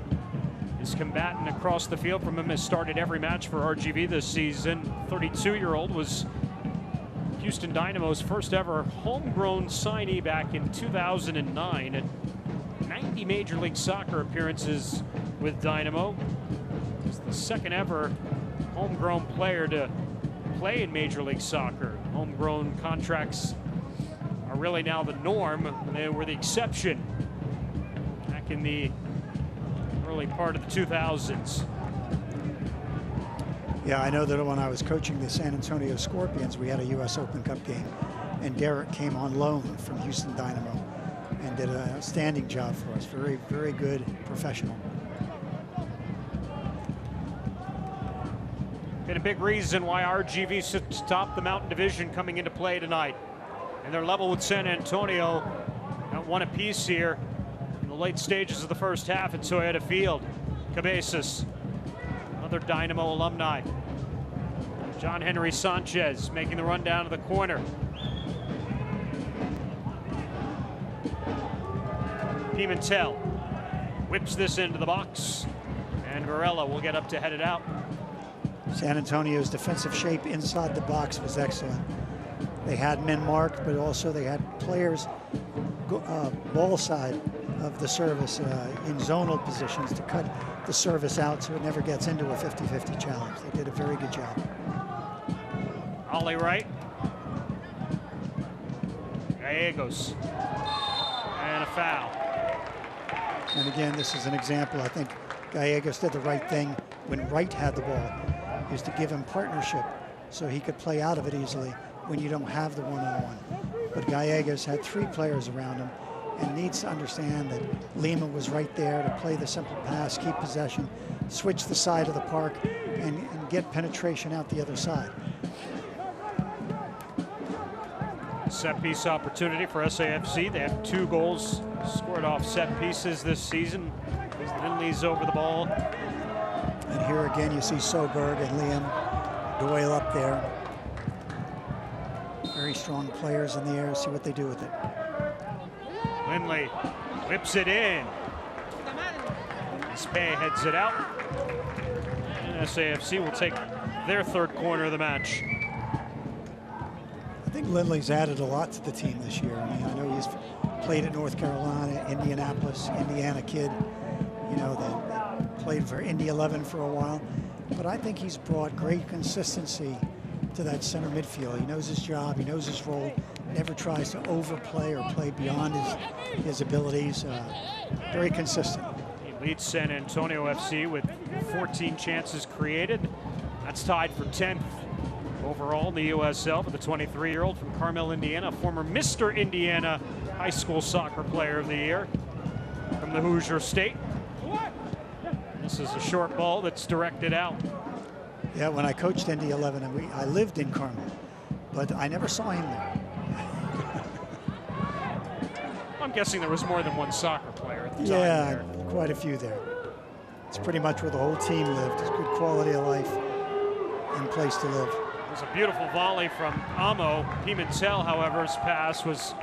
is combatant across the field from him, has started every match for RGV this season. 32-year-old was Houston Dynamo's first ever homegrown signee back in 2009. And 90 Major League Soccer appearances with Dynamo. He's the second ever homegrown player to play in Major League Soccer. Homegrown contracts are really now the norm. They were the exception back in the early part of the 2000s. Yeah, I know that when I was coaching the San Antonio Scorpions, we had a U.S. Open Cup game, and Derek came on loan from Houston Dynamo and did an outstanding job for us. Very, very good professional. Been a big reason why RGV sits atop the Mountain Division coming into play tonight. And they're level with San Antonio. Got one apiece here in the late stages of the first half at Toyota Field. Cabezas, another Dynamo alumni. John Henry Sanchez making the run down to the corner. Pimentel whips this into the box, and Varela will get up to head it out. San Antonio's defensive shape inside the box was excellent. They had men marked, but also they had players ball side of the service in zonal positions to cut the service out so it never gets into a 50-50 challenge. They did a very good job. Ollie Wright. Gallegos. And a foul. And again, this is an example. I think Gallegos did the right thing when Wright had the ball, is to give him partnership so he could play out of it easily when you don't have the one-on-one. But Gallegos had 3 players around him and needs to understand that Lima was right there to play the simple pass, keep possession, switch the side of the park, and get penetration out the other side. Set piece opportunity for SAFC. They have 2 goals scored off set pieces this season. Lindley's over the ball. And here again you see Soberg and Liam Doyle up there. Very strong players in the air. See what they do with it. Lindley whips it in. Spey heads it out. And SAFC will take their 3rd corner of the match. I think Lindley's added a lot to the team this year. I mean, I know he's played at North Carolina, Indianapolis, Indiana kid. You know, that played for Indy 11 for a while. But I think he's brought great consistency to that center midfield. He knows his job, he knows his role, never tries to overplay or play beyond his abilities. Very consistent. He leads San Antonio FC with 14 chances created. That's tied for 10th overall in the USL for the 23-year-old from Carmel, Indiana, former Mr. Indiana high school soccer player of the year from the Hoosier State. This is a short ball that's directed out. Yeah, when I coached Indy 11, and I lived in Carmel, but I never saw him there. I'm guessing there was more than one soccer player at the time. Yeah, quite a few there. It's pretty much where the whole team lived. It's good quality of life and place to live. It was a beautiful volley from Amo. Pimentel, however's pass was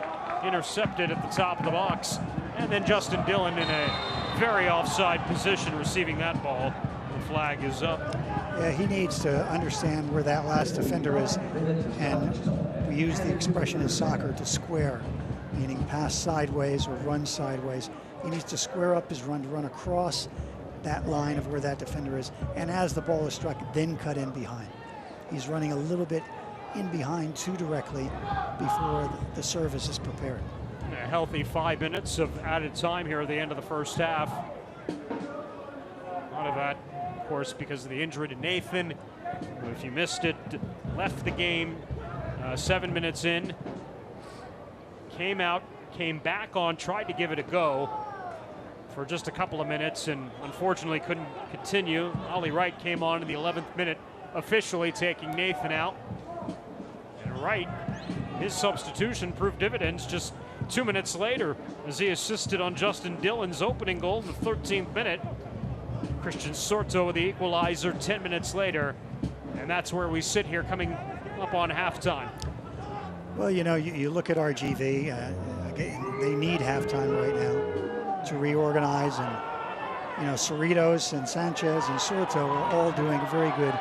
intercepted at the top of the box. And then Justin Dillon in a very offside position receiving that ball. The flag is up. Yeah, he needs to understand where that last defender is. And we use the expression in soccer to square, meaning pass sideways or run sideways. He needs to square up his run to run across that line of where that defender is. And as the ball is struck, then cut in behind. He's running a little bit in behind too directly before the service is prepared. A healthy 5 minutes of added time here at the end of the first half. A lot of that, of course, because of the injury to Nathan, who, if you missed it, left the game 7 minutes in. Came out, came back on, tried to give it a go for just a couple of minutes and unfortunately couldn't continue. Ollie Wright came on in the 11th minute, officially taking Nathan out. And Wright, his substitution proved dividends just 2 minutes later as he assisted on Justin Dillon's opening goal in the 13th minute. Christian Sorto with the equalizer 10 minutes later. And that's where we sit here coming up on halftime. Well, you know, you look at RGV, they need halftime right now to reorganize, and you know, Cerritos and Sanchez and Sorto are all doing a very good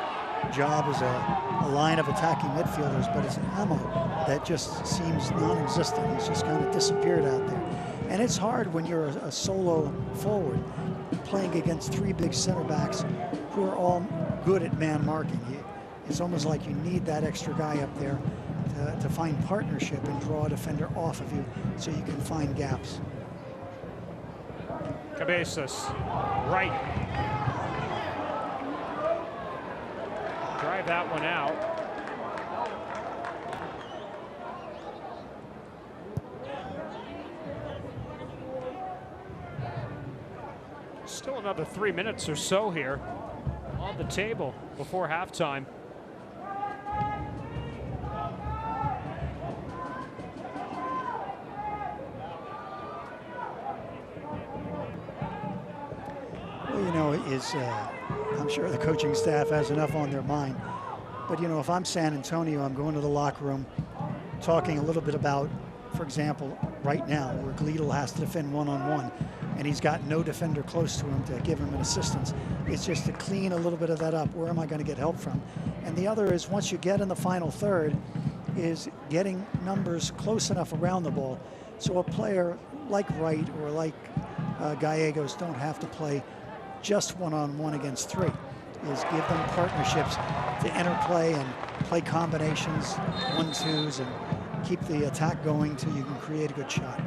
job as a line of attacking midfielders, but it's an Amo that just seems non-existent. He's just kind of disappeared out there. And it's hard when you're a solo forward playing against 3 big center backs who are all good at man marking. It's almost like you need that extra guy up there to find partnership and draw a defender off of you so you can find gaps. Cabezas right. Drive that one out. Still another 3 minutes or so here on the table before halftime. Well, you know, I'm sure the coaching staff has enough on their mind. But, you know, if I'm San Antonio, I'm going to the locker room talking a little bit about, for example, right now, where Gleedle has to defend one-on-one, and he's got no defender close to him to give him an assistance. It's just to clean a little bit of that up. Where am I going to get help from? And the other is, once you get in the final third, is getting numbers close enough around the ball so a player like Wright or like Gallegos don't have to play just one-on-one against three. Is give them partnerships to interplay and play combinations, 1-2s, and keep the attack going till you can create a good shot.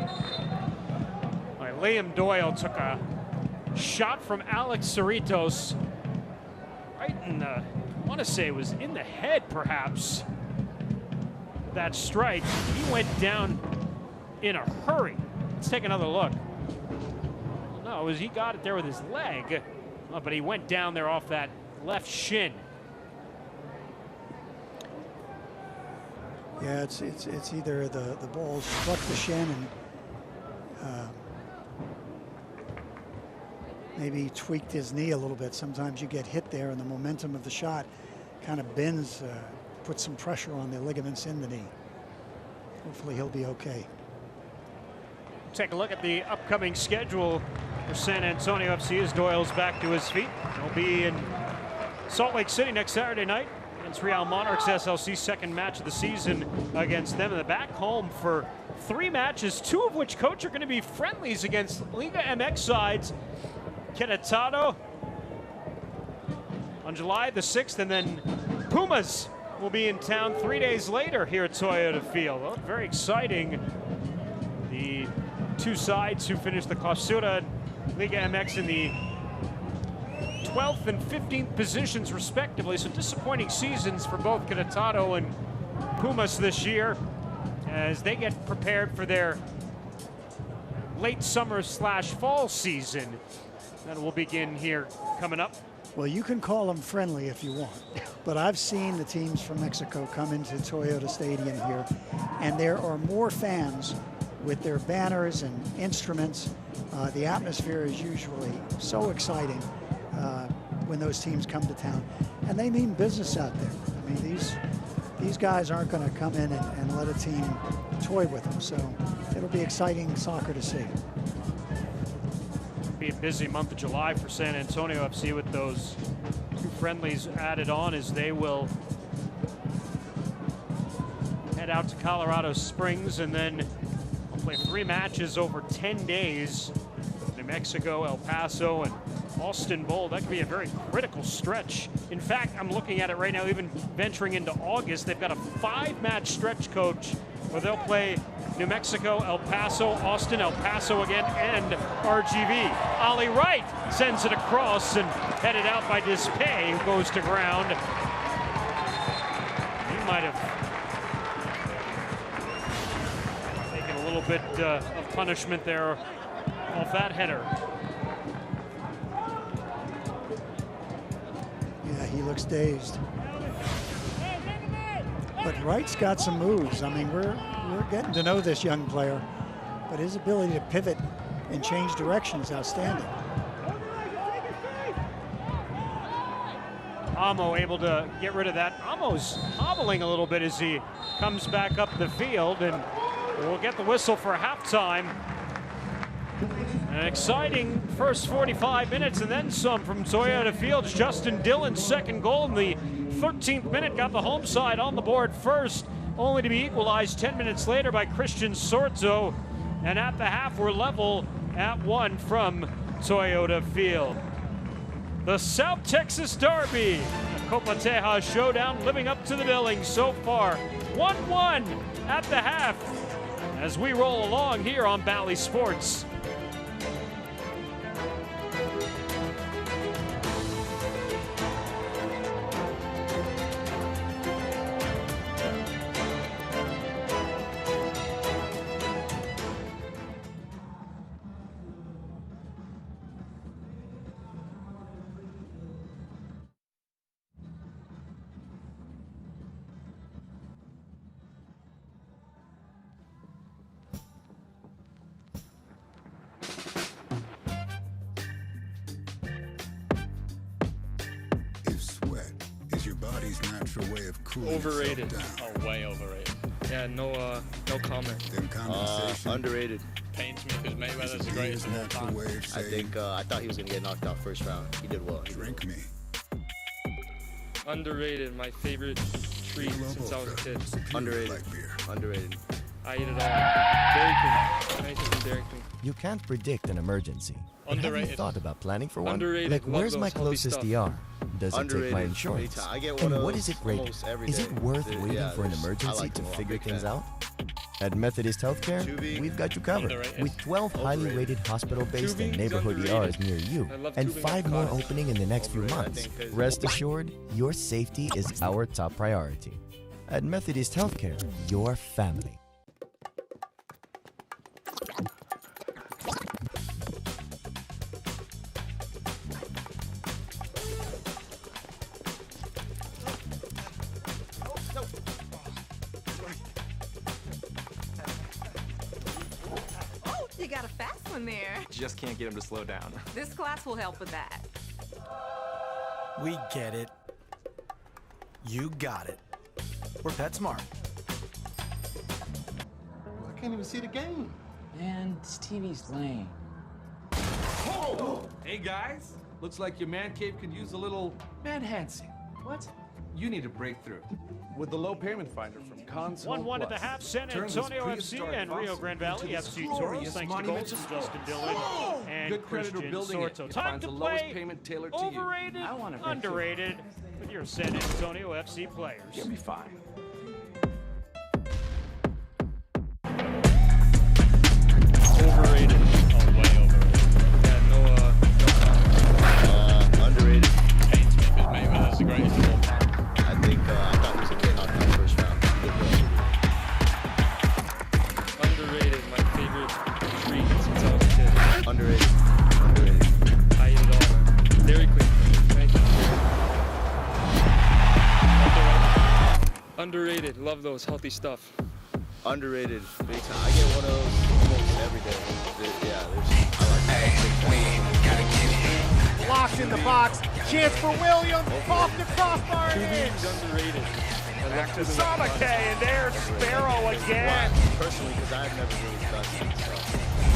All right, Liam Doyle took a shot from Alex Cerritos right in the, I want to say it was in the head perhaps, that strike. He went down in a hurry. Let's take another look. No, he got it there with his leg, but he went down there off that left shin. Yeah, it's either the ball struck the shin and maybe tweaked his knee a little bit. Sometimes you get hit there and the momentum of the shot kind of bends, puts some pressure on the ligaments in the knee. Hopefully he'll be okay. Take a look at the upcoming schedule for San Antonio FC as Doyle's back to his feet. He'll be in Salt Lake City next Saturday night against Real Monarchs, SLC's second match of the season against them. And they're back home for 3 matches, 2 of which, coach, are going to be friendlies against Liga MX sides Querétaro on July the 6th, and then Pumas will be in town 3 days later here at Toyota Field. Well, very exciting. The 2 sides who finished the Clausura Liga MX in the 12th and 15th positions respectively, so disappointing seasons for both Querétaro and Pumas this year as they get prepared for their late summer / fall season that will begin here coming up. Well, you can call them friendly if you want, but I've seen the teams from Mexico come into Toyota Stadium here, and there are more fans with their banners and instruments. The atmosphere is usually so exciting when those teams come to town, and they mean business out there. I mean, these guys aren't going to come in and let a team toy with them, so it'll be exciting soccer to see. Be a busy month of July for San Antonio FC with those 2 friendlies added on, as they will head out to Colorado Springs and then we'll play 3 matches over 10 days. New Mexico, El Paso, and Austin Bowl. That could be a very critical stretch. In fact, I'm looking at it right now, even venturing into August, they've got a 5-match stretch, coach, where they'll play New Mexico, El Paso, Austin, El Paso again, and RGV. Ollie Wright sends it across and headed out by Dispay, who goes to ground. He might have taken a little bit of punishment there off that header. Yeah, he looks dazed. But Wright's got some moves. I mean, we're getting to know this young player, but his ability to pivot and change direction is outstanding. Amo able to get rid of that. Amo's hobbling a little bit as he comes back up the field, and we'll get the whistle for halftime. An exciting first 45 minutes and then some from Toyota Fields. Justin Dillon's second goal in the 13th minute got the home side on the board first, only to be equalized 10 minutes later by Christian Sorzo. And at the half, we're level at 1 from Toyota Field. The South Texas Derby, the Copa Tejas showdown, living up to the billing so far. 1-1 at the half as we roll along here on Bally Sports. natural way of cooling Overrated. yourself Oh, way overrated. Yeah, no comment. Then condensation. Underrated. Pains me because Mayweather's the greatest of all time. I think I thought he was gonna get knocked out first round. He did well. Drink me. Underrated. My favorite treat since I was a kid. Underrated. Underrated. I eat it all. Dairy Queen. Anything from Dairy Queen. You can't predict an emergency. But have you Underrated. thought about planning for one? Underrated. Like, Love where's those my healthy closest stuff. ER? Does it take my Underrated. insurance? I get one And of what those is it rated? almost every Is it day. worth waiting Yeah, for an I emergency like to them all. figure Big things fan. out? At Methodist Healthcare, we've got you covered. Underrated. With 12 highly Overrated. rated hospital-based and Tubing's neighborhood underrated. ERs near you, I love and tubing 5 at more Cottage. opening in the next few Overrated, I months. think, 'cause- Rest assured, your safety is our top priority. At Methodist Healthcare, your family. Oh, you got a fast one there. Just can't get him to slow down. This class will help with that. We get it. You got it. We're PetSmart. I can't even see the game. Man, this TV's lame. Hey guys, looks like your man cave could use a little man-hancing. What? You need a breakthrough. With the low payment finder from Console 1-1 at the half, San Antonio FC and Rio Grande Valley FC Toros, thanks to goals from Justin Dillon and Good creditor Christian building it. Sorto. It Time finds to the lowest play payment tailored to you. overrated, I want a breakthrough. underrated with your San Antonio FC players. You'll be fine. Overrated. Oh, way overrated. Yeah, no comment. Underrated. Pains me because Mayweather's the greatest of all time. I think I thought he was gonna get knocked out first round. He did well. Underrated. My favorite treat since I was a kid. Underrated. Underrated. I eat it all, man. Dairy Queen. Anything from Dairy Queen. Underrated. Love those healthy stuff. Underrated. Big time. I get one of those almost every day. Yeah, I like that. Locked in the box. Chance for Williams. Off the crossbar. Tubing's underrated. Back to Samake, and there's Sparrow again. Personally, because I've never really done that. So.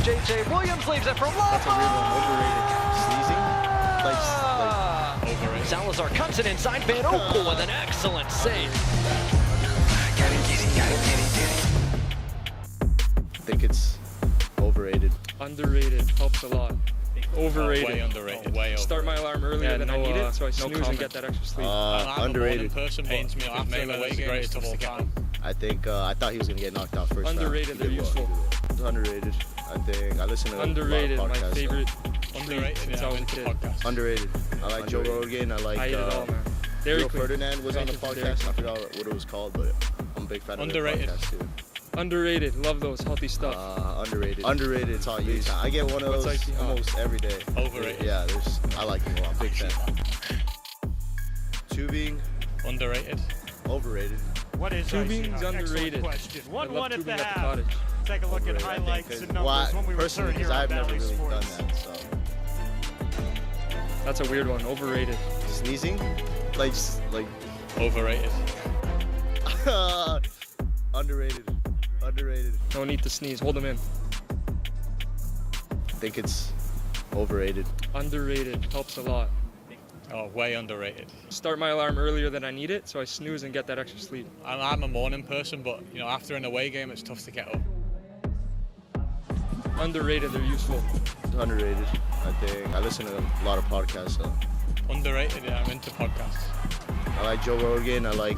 JJ Williams leaves it for That's a weird one. Overrated. Sneezing? Overrated. Salazar cuts it inside Van Opel with an excellent save. I think it's overrated. Underrated. Helps a lot. Overrated. Way underrated. Way overrated. Start my alarm earlier than I need it, so I snooze and get that extra sleep. I'm Underrated. A person, pains me because Mayweather's the greatest of all time. I think I thought he was gonna get knocked out first. Underrated. They're useful. Underrated. I think I listen to Underrated. a lot My of podcasts. favorite. Underrated. Since I was a kid. Underrated. I like Joe Rogan. I like I eat it all, man. Dairy Rio Queen. Ferdinand was on the Anything from Dairy podcast. I forgot what it was called, but I'm a big fan Underrated. of the podcast too. Underrated. Love those healthy stuff. Underrated. Underrated. It's all used. I get one of What's those icy hot? almost every day. Overrated. Yeah, I like them a lot. Big fan. Tubing. Underrated. Overrated. What is Tubing's icing? underrated. Question. I love 1-1 at the tubing at the half. Cottage. Take a look at Overrated, I think, highlights 'cause- and numbers when we personally, return here because on I've never Valley really Sports. done that. So That's a weird one. Overrated. sneezing, like Overrated. underrated. Underrated. No need to sneeze. Hold them in. I think it's overrated. Underrated. Helps a lot. Oh, way underrated. Start my alarm earlier than I need it, so I snooze and get that extra sleep. I'm a morning person, but after an away game, it's tough to get up. Underrated. They're useful. Underrated. I think I listen to a lot of podcasts. So. Underrated. Yeah, I'm into podcasts. I like Joe Rogan. I like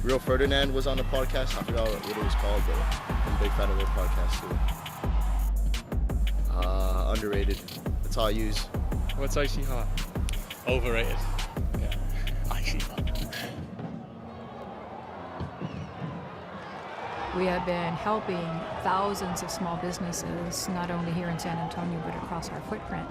Rio Ferdinand was on the podcast. I forgot what it was called, but I'm a big fan of their podcast too. Underrated. That's all I use. What's icy hot? Overrated. Yeah, icy hot. We have been helping thousands of small businesses, not only here in San Antonio, but across our footprint.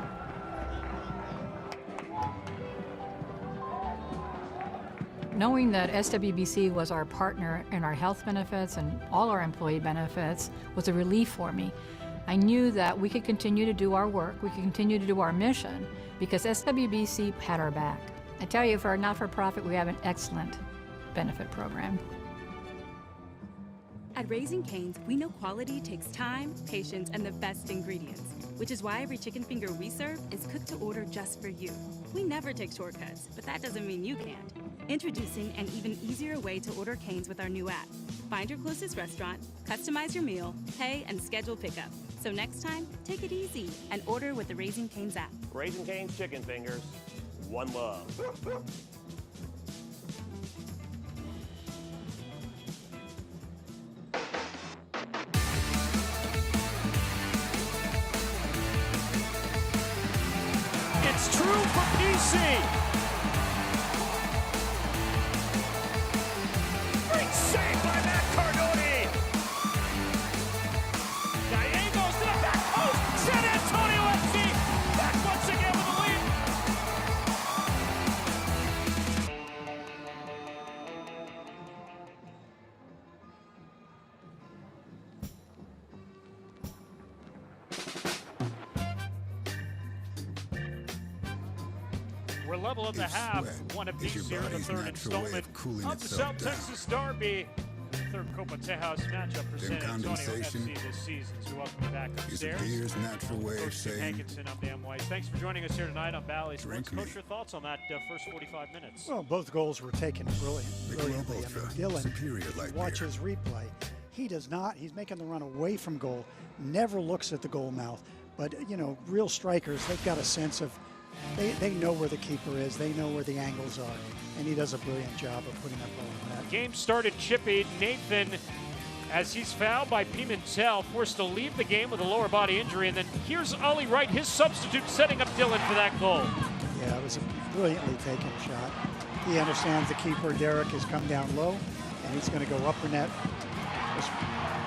Knowing that SWBC was our partner in our health benefits and all our employee benefits was a relief for me. I knew that we could continue to do our work, we could continue to do our mission, because SWBC had our back. I tell you, for a not-for-profit, we have an excellent benefit program. At Raising Cane's, we know quality takes time, patience, and the best ingredients, which is why every chicken finger we serve is cooked to order just for you. We never take shortcuts, but that doesn't mean you can't. Introducing an even easier way to order Cane's with our new app. Find your closest restaurant, customize your meal, pay, and schedule pickup. So next time, take it easy and order with the Raising Cane's app. Raising Cane's chicken fingers, one love. It's true for PC. Great save by Matt Cardoni. Gallegos to the back post. San Antonio FC back once again with the lead. We're level at the half, one apiece here in the third installment of the South Texas Derby. Third Copa Tejas matchup for San Antonio FC this season. So welcome you back upstairs. Beer's natural way of saying, Hankinson, I'm Dan Weiss. Thanks for joining us here tonight on Valley Sports. Coach, your thoughts on that first 45 minutes? Well, both goals were taken brilliantly. I mean, Dylan, watch his replay. He does not. He's making the run away from goal, never looks at the goal mouth. But, you know, real strikers, they've got a sense of, they know where the keeper is, they know where the angles are, and he does a brilliant job of putting that ball in the net. Game started chippy. Nathan, as he's fouled by Pimentel, forced to leave the game with a lower body injury, and then here's Ollie Wright, his substitute, setting up Dylan for that goal. Yeah, it was a brilliantly taken shot. He understands the keeper, Derek, has come down low, and he's going to go upper net. It was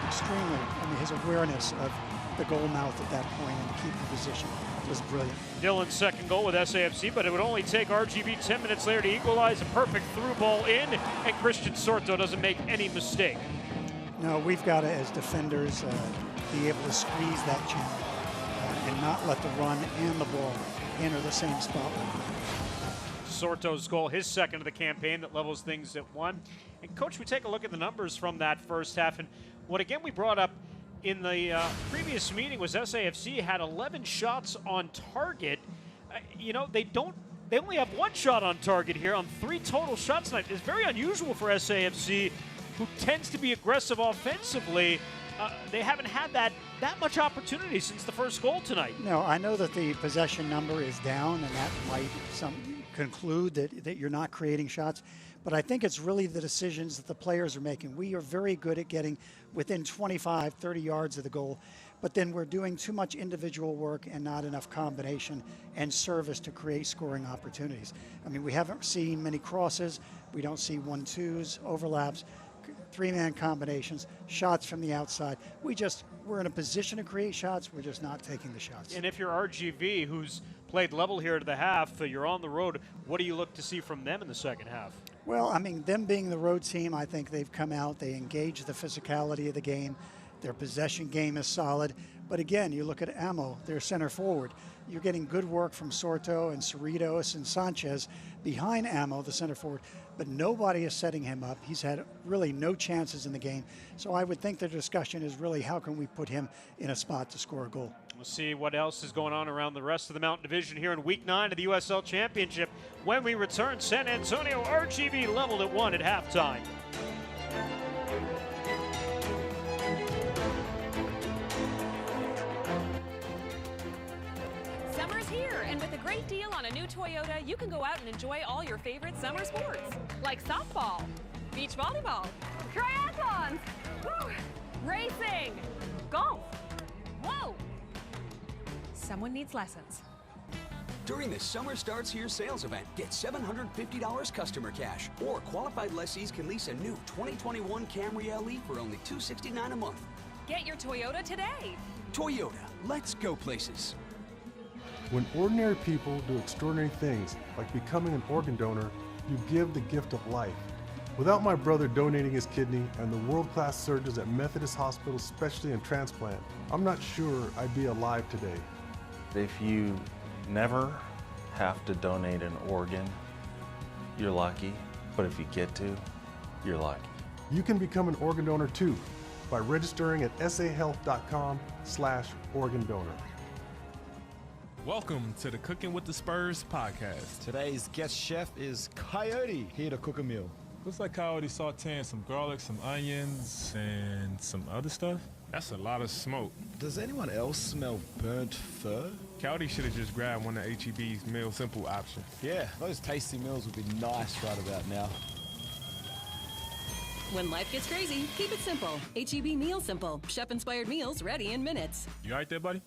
extremely, I mean, his awareness of the goal mouth at that point and the keeper position was brilliant. Dylan's second goal with SAFC, but it would only take RGV 10 minutes later to equalize. A perfect through ball in, and Christian Sorto doesn't make any mistake. No, we've got to, as defenders, be able to squeeze that channel and not let the run and the ball enter the same spot. Sorto's goal, his second of the campaign, that levels things at 1. And Coach, we take a look at the numbers from that first half, and what again we brought up in the previous meeting was SAFC had 11 shots on target. You know, they only have 1 shot on target here on 3 total shots tonight. It's very unusual for SAFC, who tends to be aggressive offensively. They haven't had that much opportunity since the first goal tonight. No, I know that the possession number is down, and that might conclude that you're not creating shots. But I think it's really the decisions that the players are making. We are very good at getting within 25, 30 yards of the goal, but then we're doing too much individual work and not enough combination and service to create scoring opportunities. I mean, we haven't seen many crosses. We don't see 1-2s, overlaps, 3-man combinations, shots from the outside. We're in a position to create shots. We're just not taking the shots. And if you're RGV, who's played level here to the half, you're on the road, what do you look to see from them in the second half? Well, I mean, them being the road team, I think they've come out, they engage the physicality of the game. Their possession game is solid. But again, you look at Amo, their center forward. You're getting good work from Sorto and Cerritos and Sanchez behind Amo, the center forward. But nobody is setting him up. He's had really no chances in the game. So I would think the discussion is really how can we put him in a spot to score a goal. We'll see what else is going on around the rest of the Mountain Division here in Week 9 of the USL Championship. When we return, San Antonio RGV leveled at 1 at halftime. Summer's here, and with a great deal on a new Toyota, you can go out and enjoy all your favorite summer sports, like softball, beach volleyball, triathlons, racing, golf. Whoa! Someone needs lessons. During the Summer Starts Here sales event, get $750 customer cash, or qualified lessees can lease a new 2021 Camry LE for only $269 a month. Get your Toyota today. Toyota, let's go places. When ordinary people do extraordinary things, like becoming an organ donor, you give the gift of life. Without my brother donating his kidney and the world-class surgeons at Methodist Hospital Specialty and Transplant, I'm not sure I'd be alive today. If you never have to donate an organ, you're lucky, but if you get to, you're lucky. You can become an organ donor too by registering at sahealth.com/organ donor. Welcome to the Cooking with the Spurs podcast. Today's guest chef is Coyote, here to cook a meal. Looks like Coyote sauteing some garlic, some onions, and some other stuff. That's a lot of smoke. Does anyone else smell burnt fur? Coyote should have just grabbed one of HEB's Meal Simple options. Yeah, those tasty meals would be nice right about now. When life gets crazy, keep it simple. HEB Meal Simple. Chef-inspired meals ready in minutes. You all right there, buddy?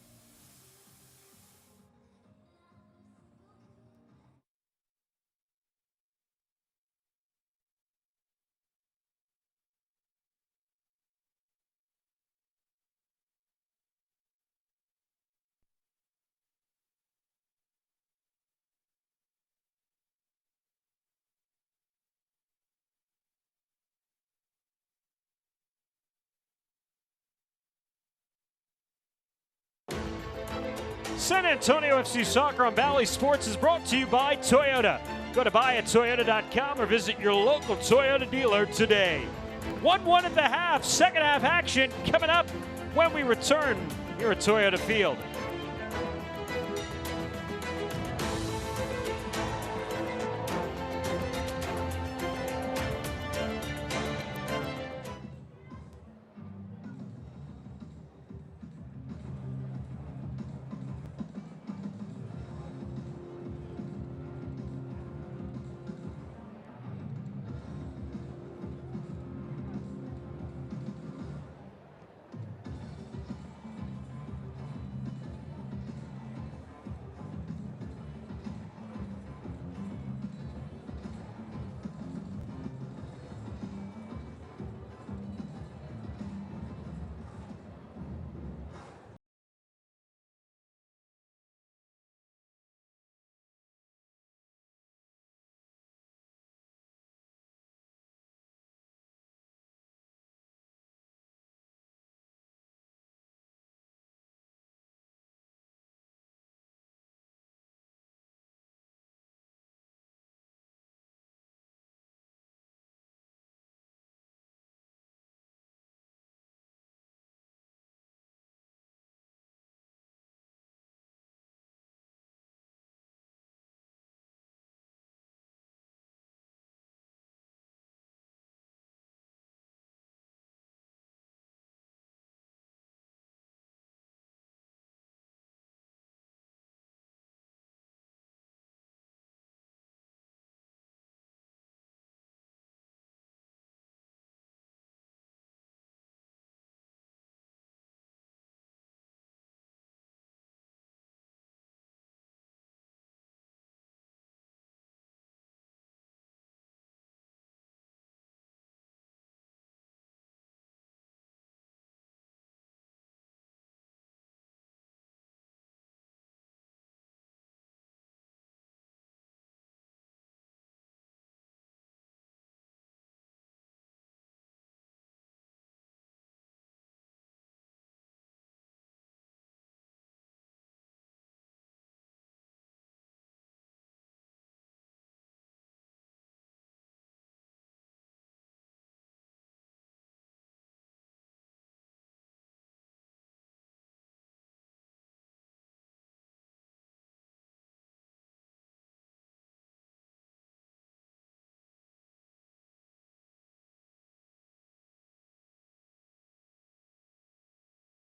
San Antonio FC Soccer on Valley Sports is brought to you by Toyota. Go to buyatoyota.com or visit your local Toyota dealer today. 1-1 at the half. Second half action coming up when we return here at Toyota Field.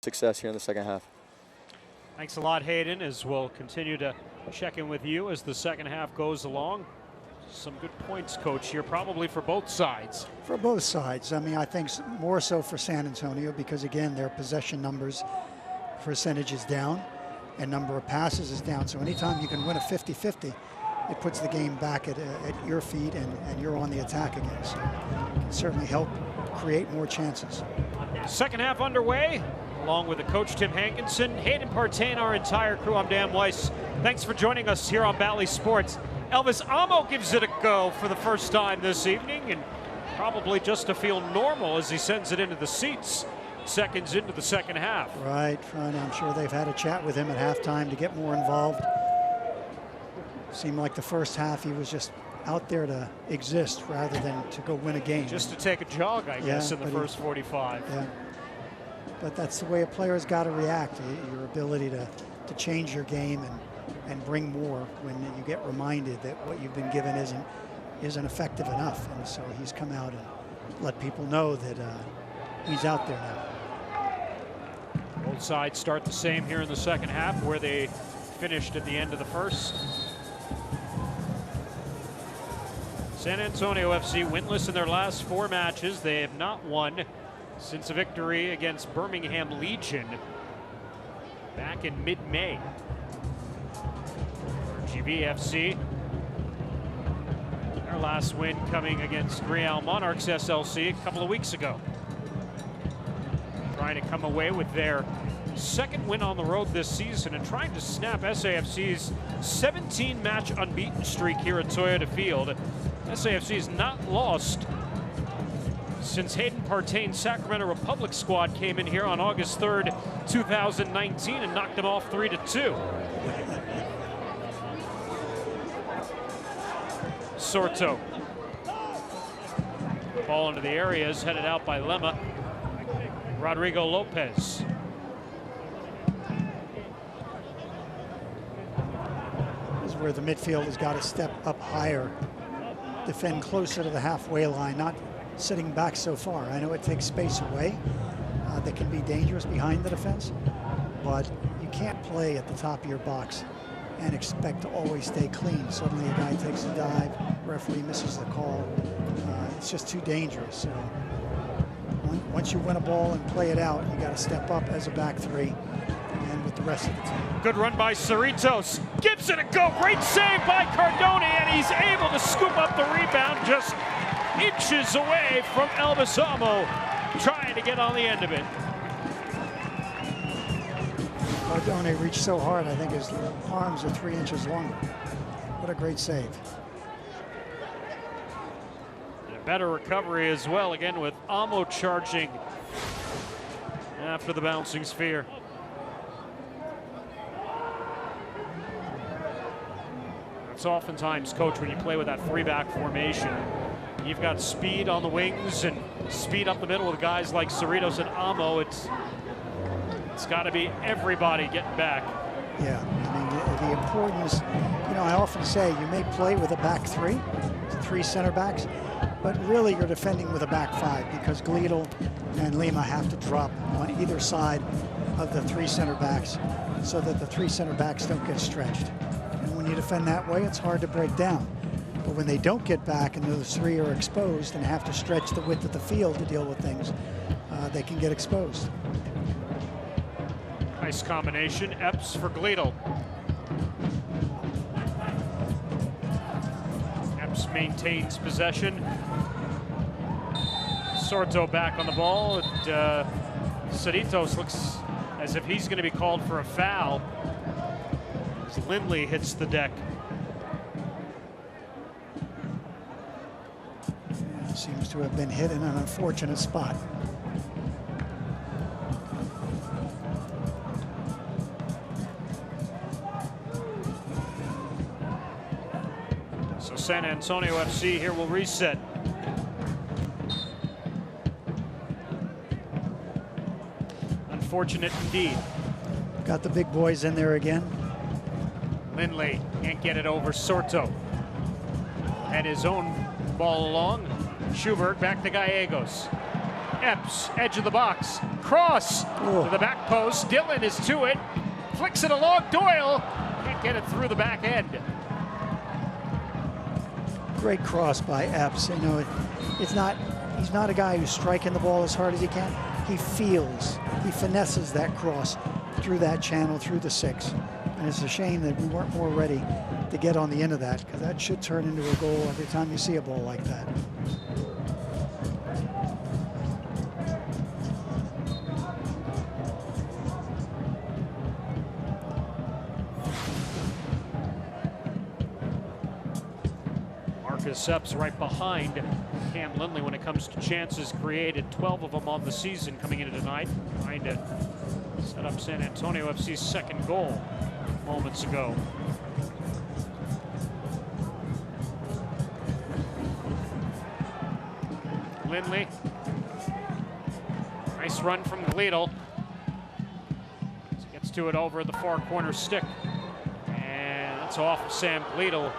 Success here in the second half. Thanks a lot, Hayden, as we'll continue to check in with you as the second half goes along. Some good points, Coach, here, probably for both sides. For both sides. I mean, I think more so for San Antonio because, again, their possession numbers percentage is down and number of passes is down. So anytime you can win a 50-50, it puts the game back at your feet and you're on the attack again. So it can certainly help create more chances. Second half underway. Along with the coach, Tim Hankinson, Hayden Partain, our entire crew, I'm Dan Weiss. Thanks for joining us here on Valley Sports. Elvis Amo gives it a go for the first time this evening, and probably just to feel normal as he sends it into the seats seconds into the second half. Right. I'm sure they've had a chat with him at halftime to get more involved. Seemed like the first half he was just out there to exist rather than to go win a game. Just to take a jog, I guess, in the first 45. Yeah. But that's the way a player's got to react. Your ability to change your game and bring more when you get reminded that what you've been given isn't effective enough. And so he's come out and let people know that he's out there now. Both sides start the same here in the second half, where they finished at the end of the first. San Antonio FC winless in their last 4 matches. They have not won since a victory against Birmingham Legion back in mid-May. GVFC, their last win coming against Real Monarchs SLC a couple of weeks ago. Trying to come away with their second win on the road this season and trying to snap SAFC's 17-match unbeaten streak here at Toyota Field. SAFC has not lost since Hayden Partain's Sacramento Republic squad came in here on August 3rd, 2019 and knocked them off 3-2. Sorto. Ball into the area is headed out by Lema. Rodrigo Lopez. This is where the midfield has got to step up higher, defend closer to the halfway line, not sitting back so far. I know it takes space away. That can be dangerous behind the defense, but you can't play at the top of your box and expect to always stay clean. Suddenly a guy takes a dive, referee misses the call. It's just too dangerous. So once you win a ball and play it out, you got to step up as a back three and with the rest of the team. Good run by Cerritos. Gives it a go. Great save by Cardone, and he's able to scoop up the rebound just inches away from Elvisamo, trying to get on the end of it. Cardone reached so hard, I think his arms are 3 inches longer. What a great save. And a better recovery as well, again with Amo charging after the bouncing sphere. It's oftentimes, Coach, when you play with that 3-back formation, you've got speed on the wings and speed up the middle with guys like Cerritos and Amo. It's got to be everybody getting back. Yeah, I mean, the importance, you know, I often say you may play with a back three, 3 center backs, but really you're defending with a back 5 because Gleedle and Lima have to drop on either side of the 3 center backs so that the 3 center backs don't get stretched. And when you defend that way, it's hard to break down. But when they don't get back and those 3 are exposed and have to stretch the width of the field to deal with things, they can get exposed. Nice combination. Epps for Gleedle. Epps maintains possession. Sorto back on the ball. And, Cerritos looks as if he's going to be called for a foul as Lindley hits the deck. Seems to have been hit in an unfortunate spot. So San Antonio FC here will reset. Unfortunate indeed. Got the big boys in there again. Lindley can't get it over Sorto. And his own ball along. Schubert back to Gallegos. Epps, edge of the box. Cross to the back post. Dillon is to it. Flicks it along. Doyle can't get it through the back end. Great cross by Epps. You know, he's not a guy who's striking the ball as hard as he can. He finesses that cross through that channel, through the 6. And it's a shame that we weren't more ready to get on the end of that, because that should turn into a goal every time you see a ball like that. Marcus Epps right behind Cam Lindley when it comes to chances created. 12 of them on the season coming into tonight. Trying to set up San Antonio FC's second goal moments ago. Lindley. Nice run from Gleedle. Gets to it over the far corner stick. And that's off of Sam Gleedle.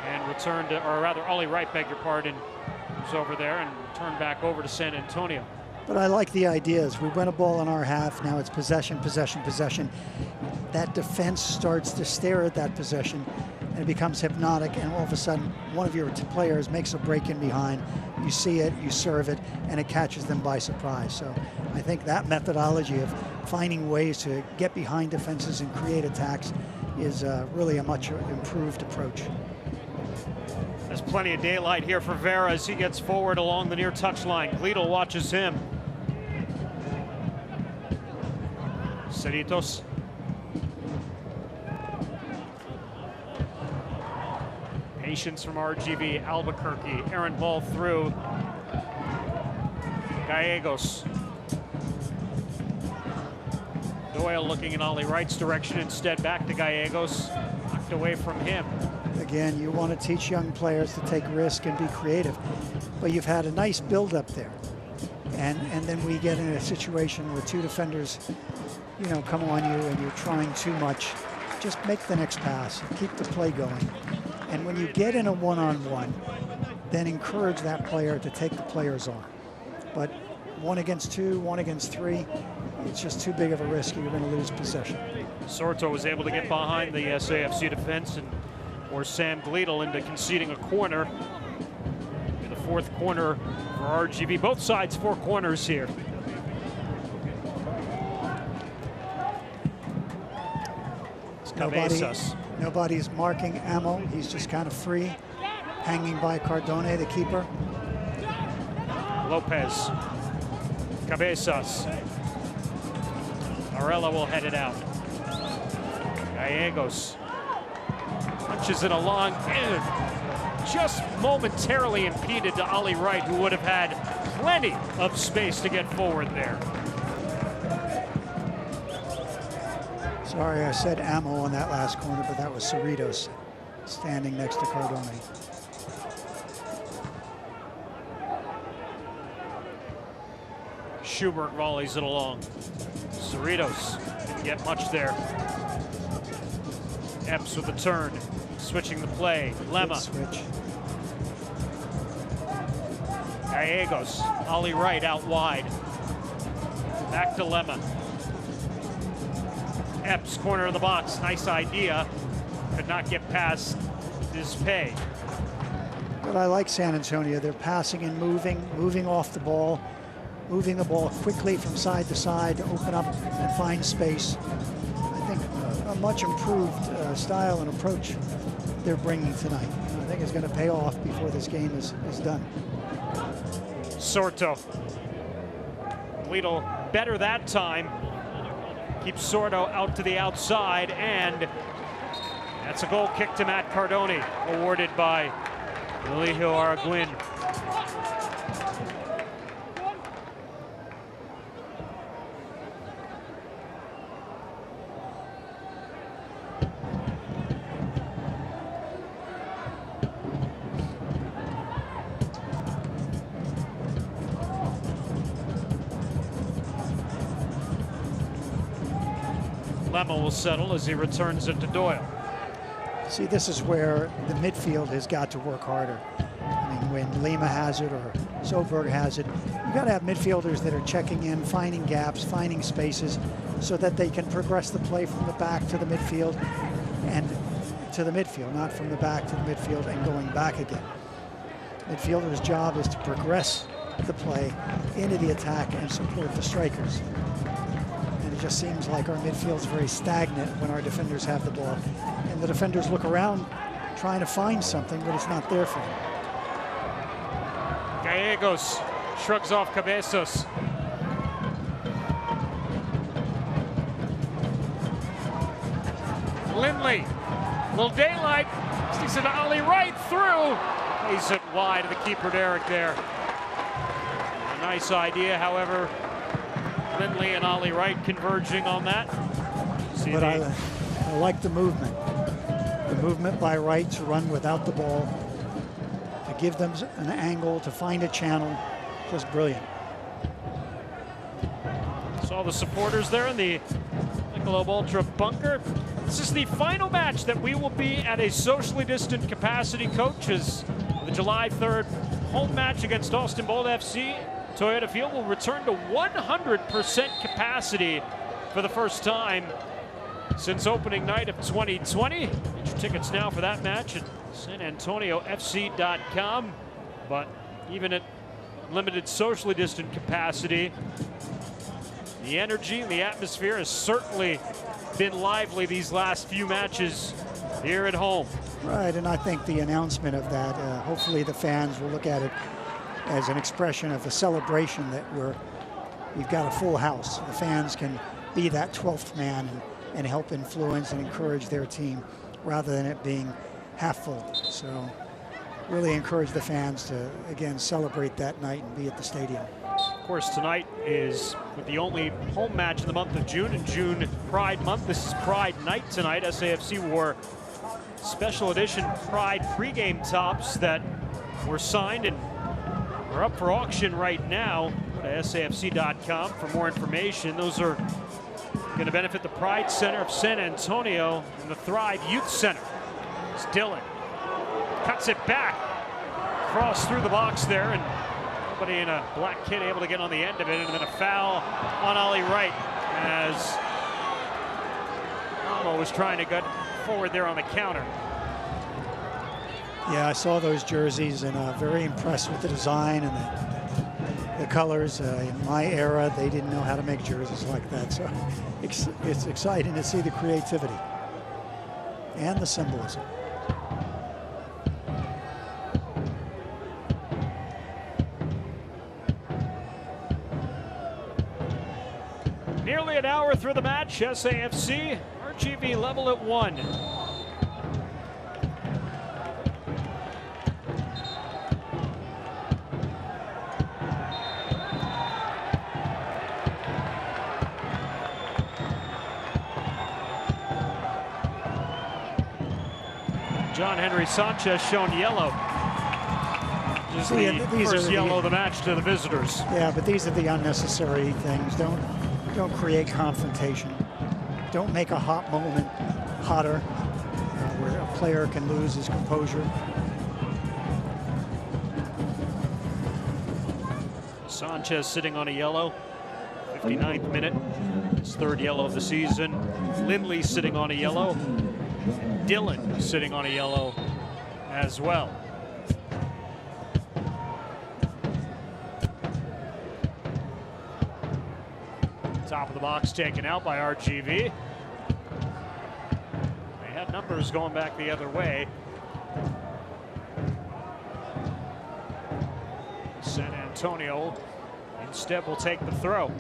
And returned, or rather Ollie Wright, beg your pardon, who's over there and turned back over to San Antonio. But I like the ideas. We win a ball in our half. Now it's possession, possession, possession. That defense starts to stare at that possession, and it becomes hypnotic, and all of a sudden one of your players makes a break in behind. You see it, you serve it, and it catches them by surprise. So I think that methodology of finding ways to get behind defenses and create attacks is really a much improved approach. There's plenty of daylight here for Vera as he gets forward along the near touchline. Gleedle watches him. Cerritos. Patience from RGV. Albuquerque. Aaron ball through. Gallegos. Doyle looking in Ollie Wright's direction, instead back to Gallegos. Knocked away from him. Again, you want to teach young players to take risk and be creative, but you've had a nice build-up there, and then we get in a situation where two defenders, you know, come on you and you're trying too much. Just make the next pass, keep the play going, and when you get in a one-on-one, then encourage that player to take the players on. But 1 against 2, 1 against 3, it's just too big of a risk. You're going to lose possession. Sorto was able to get behind the SAFC defense and or Sam Gleedle into conceding a corner. In the fourth corner for RGV. Both sides 4 corners here. Nobody's marking Ammo. He's just kind of free, hanging by Cardone, the keeper. Lopez. Cabezas. Arella will head it out. Gallegos. Punches it along, just momentarily impeded to Ollie Wright, who would have had plenty of space to get forward there. Sorry, I said Ammo on that last corner, but that was Cerritos standing next to Cardone. Schubert volleys it along. Cerritos didn't get much there. Epps with the turn, switching the play. Lemma. Switch. Gallegos, Ollie Wright out wide. Back to Lemma. Epps, corner of the box, nice idea. Could not get past Dispay. But I like San Antonio. They're passing and moving off the ball, moving the ball quickly from side to side to open up and find space. I think a much improved style and approach they're bringing tonight. I think it's going to pay off before this game is done. Sorto. Gleedle better that time. Keeps Sorto out to the outside, and that's a goal kick to Matt Cardone, awarded by Elijio Araguin. Lemma will settle as he returns it to Doyle. See, this is where the midfield has got to work harder. I mean, when Lima has it or Soberg has it, you got to have midfielders that are checking in, finding gaps, finding spaces, so that they can progress the play from the back to the midfield and to the midfield, not from the back to the midfield and going back again. Midfielder's job is to progress the play into the attack and support the strikers. And it just seems like our midfield's very stagnant when our defenders have the ball. And the defenders look around trying to find something, but it's not there for them. Gallegos shrugs off Cabezas. Lindley, little daylight, sticks it to Ollie Wright through. Plays it wide to the keeper, Derek, there. A nice idea, however, Lindley and Ollie Wright converging on that. But I like the movement. The movement by Wright to run without the ball, to give them an angle, to find a channel, just brilliant. Saw the supporters there in the Michelob Ultra bunker. This is the final match that we will be at a socially distant capacity, Coach, as the July 3rd home match against Austin Bold FC. Toyota Field will return to 100% capacity for the first time since opening night of 2020. Get your tickets now for that match at SanAntonioFC.com. But even at limited socially distant capacity, the energy and the atmosphere has certainly been lively these last few matches here at home. Right, and I think the announcement of that, hopefully the fans will look at it as an expression of the celebration that we've got a full house. The fans can be that 12th man and help influence and encourage their team rather than it being half full. So really encourage the fans to, again, celebrate that night and be at the stadium. Of course, tonight is with the only home match in the month of June, and June Pride Month. This is Pride Night tonight. SAFC wore special edition Pride pregame tops that were signed and are up for auction right now. Go to SAFC.com for more information. Those are going to benefit the Pride Center of San Antonio and the Thrive Youth Center. It's Dylan. Cuts it back. Cross through the box there, and nobody in a black kit able to get on the end of it, and then a foul on Ollie Wright as Almo was trying to get forward there on the counter. Yeah, I saw those jerseys and very impressed with the design and the colors. In my era, they didn't know how to make jerseys like that, so it's exciting to see the creativity and the symbolism. Nearly an hour through the match, SAFC, RGV level at 1. John Henry Sanchez shown yellow. This is the first yellow of the match to the visitors. Yeah, but these are the unnecessary things. Don't create confrontation. Don't make a hot moment hotter where a player can lose his composure. Sanchez sitting on a yellow, 59th minute, his third yellow of the season. Lindley sitting on a yellow, and Dylan sitting on a yellow as well. Top of the box taken out by RGV. They had numbers going back the other way. San Antonio instead will take the throw.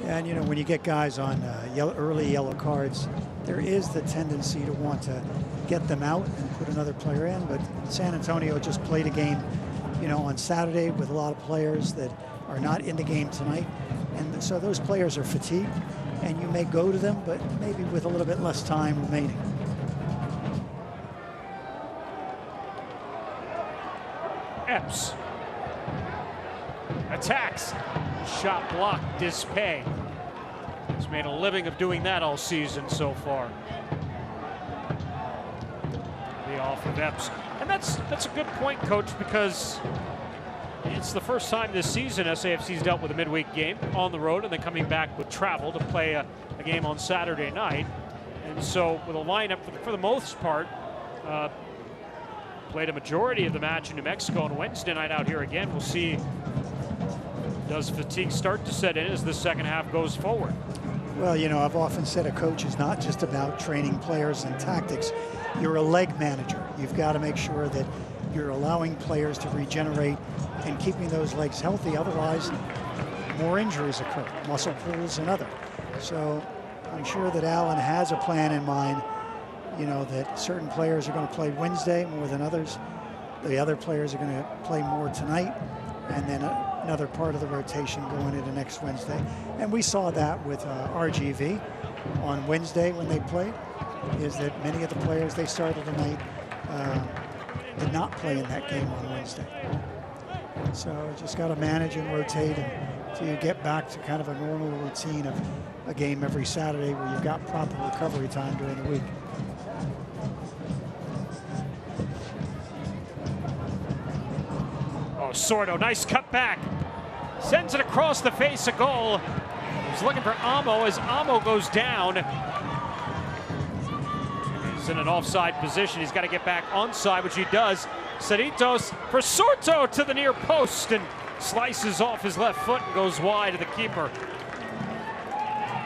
Yeah, and you know, when you get guys on early yellow cards, there is the tendency to want to get them out and put another player in, but San Antonio just played a game, you know, on Saturday with a lot of players that are not in the game tonight. And so those players are fatigued, and you may go to them, but maybe with a little bit less time remaining. Epps attacks. Shot blocked. Dispay. He's made a living of doing that all season so far. The off of Epps. And that's a good point, Coach, because it's the first time this season SAFC's dealt with a midweek game on the road and then coming back with travel to play a game on Saturday night. And so with a lineup, for the most part, played a majority of the match in New Mexico on Wednesday night out here again. We'll see, does fatigue start to set in as the second half goes forward? Well, you know, I've often said a coach is not just about training players and tactics. You're a leg manager. You've got to make sure that you're allowing players to regenerate and keeping those legs healthy. Otherwise, more injuries occur, muscle pulls and other. So I'm sure that Alan has a plan in mind, you know, that certain players are going to play Wednesday more than others. The other players are going to play more tonight, and then another part of the rotation going into next Wednesday. And we saw that with RGV on Wednesday when they played, is that many of the players they started tonight did not play in that game on Wednesday. So just got to manage and rotate until you get back to kind of a normal routine of a game every Saturday where you've got proper recovery time during the week. Oh, Sordo, nice cut back. Sends it across the face, a goal. He's looking for Amo as Amo goes down. He's in an offside position. He's got to get back onside, which he does. Cerritos for Sorto to the near post and slices off his left foot and goes wide of the keeper.